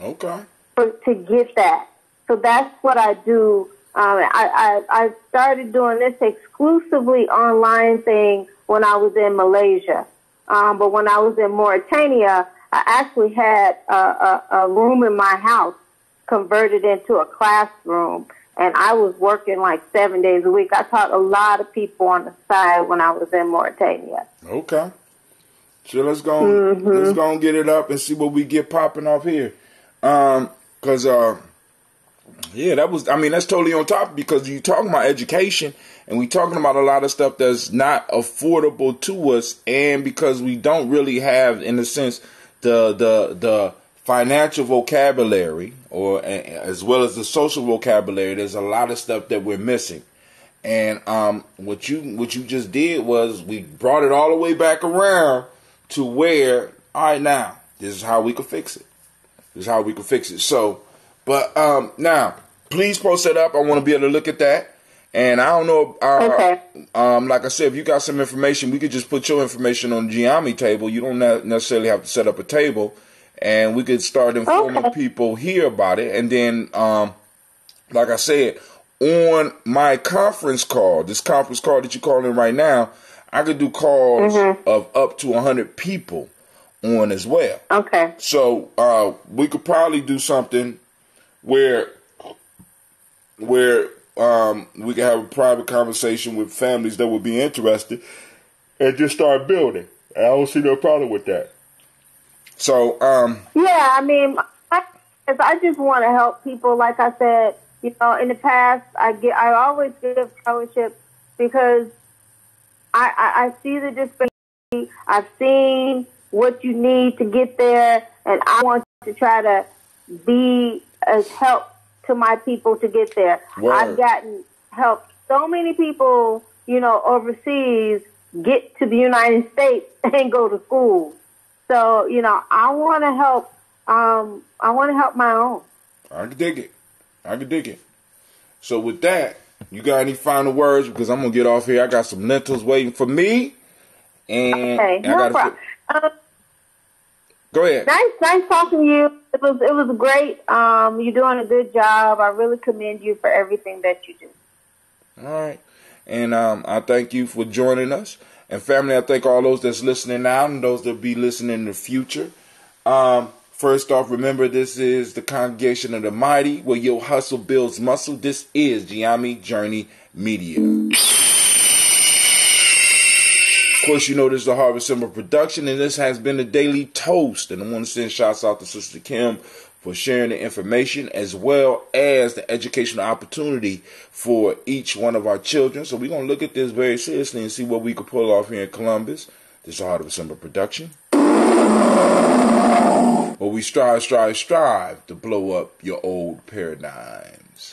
Okay. To get that. So that's what I do. I started doing this exclusively online thing when I was in Malaysia. But when I was in Mauritania, I actually had a room in my house converted into a classroom. And I was working like 7 days a week. I taught a lot of people on the side when I was in Mauritania. Okay. So let's go and get it up and see what we get popping off here. That's totally on top because you're talking about education and we're talking about a lot of stuff that's not affordable to us, and because we don't really have, in a sense, the financial vocabulary or as well as the social vocabulary, there's a lot of stuff that we're missing. And what you just did was we brought it all the way back around to where, all right, now this is how we could fix it. So, but now please post that up. I want to be able to look at that. And I don't know, okay. Like I said, if you got some information, we could just put your information on the Giami table. You don't necessarily have to set up a table. And we could start informing people here about it. And then, like I said, on my conference call, this conference call that you're calling right now, I could do calls of up to 100 people on as well. Okay. So we could probably do something where we could have a private conversation with families that would be interested and just start building. I don't see no problem with that. So yeah, I mean, I just want to help people. Like I said, you know, in the past, I always give scholarships because I see the disparity. I've seen what you need to get there, and I want to try to be as help to my people to get there. Word. I've gotten help so many people, you know, overseas get to the United States and go to school. So, you know, I want to help. I want to help my own. I can dig it. So with that, you got any final words? Because I'm gonna get off here. I got some lentils waiting for me, and okay, no problem. Go ahead. Nice talking to you. It was great. You're doing a good job. I really commend you for everything that you do. All right, and I thank you for joining us. And family, I thank all those that's listening now and those that will be listening in the future. First off, remember this is the Congregation of the Mighty, where your hustle builds muscle. This is Giami Journey Media. Of course, you know this is the Harvest Summer production, and this has been the Daily Toast. And I want to send shouts out to Sister Kim for sharing the information as well as the educational opportunity for each one of our children. So we're going to look at this very seriously and see what we can pull off here in Columbus. This is the Heart of December production, where we strive to blow up your old paradigms.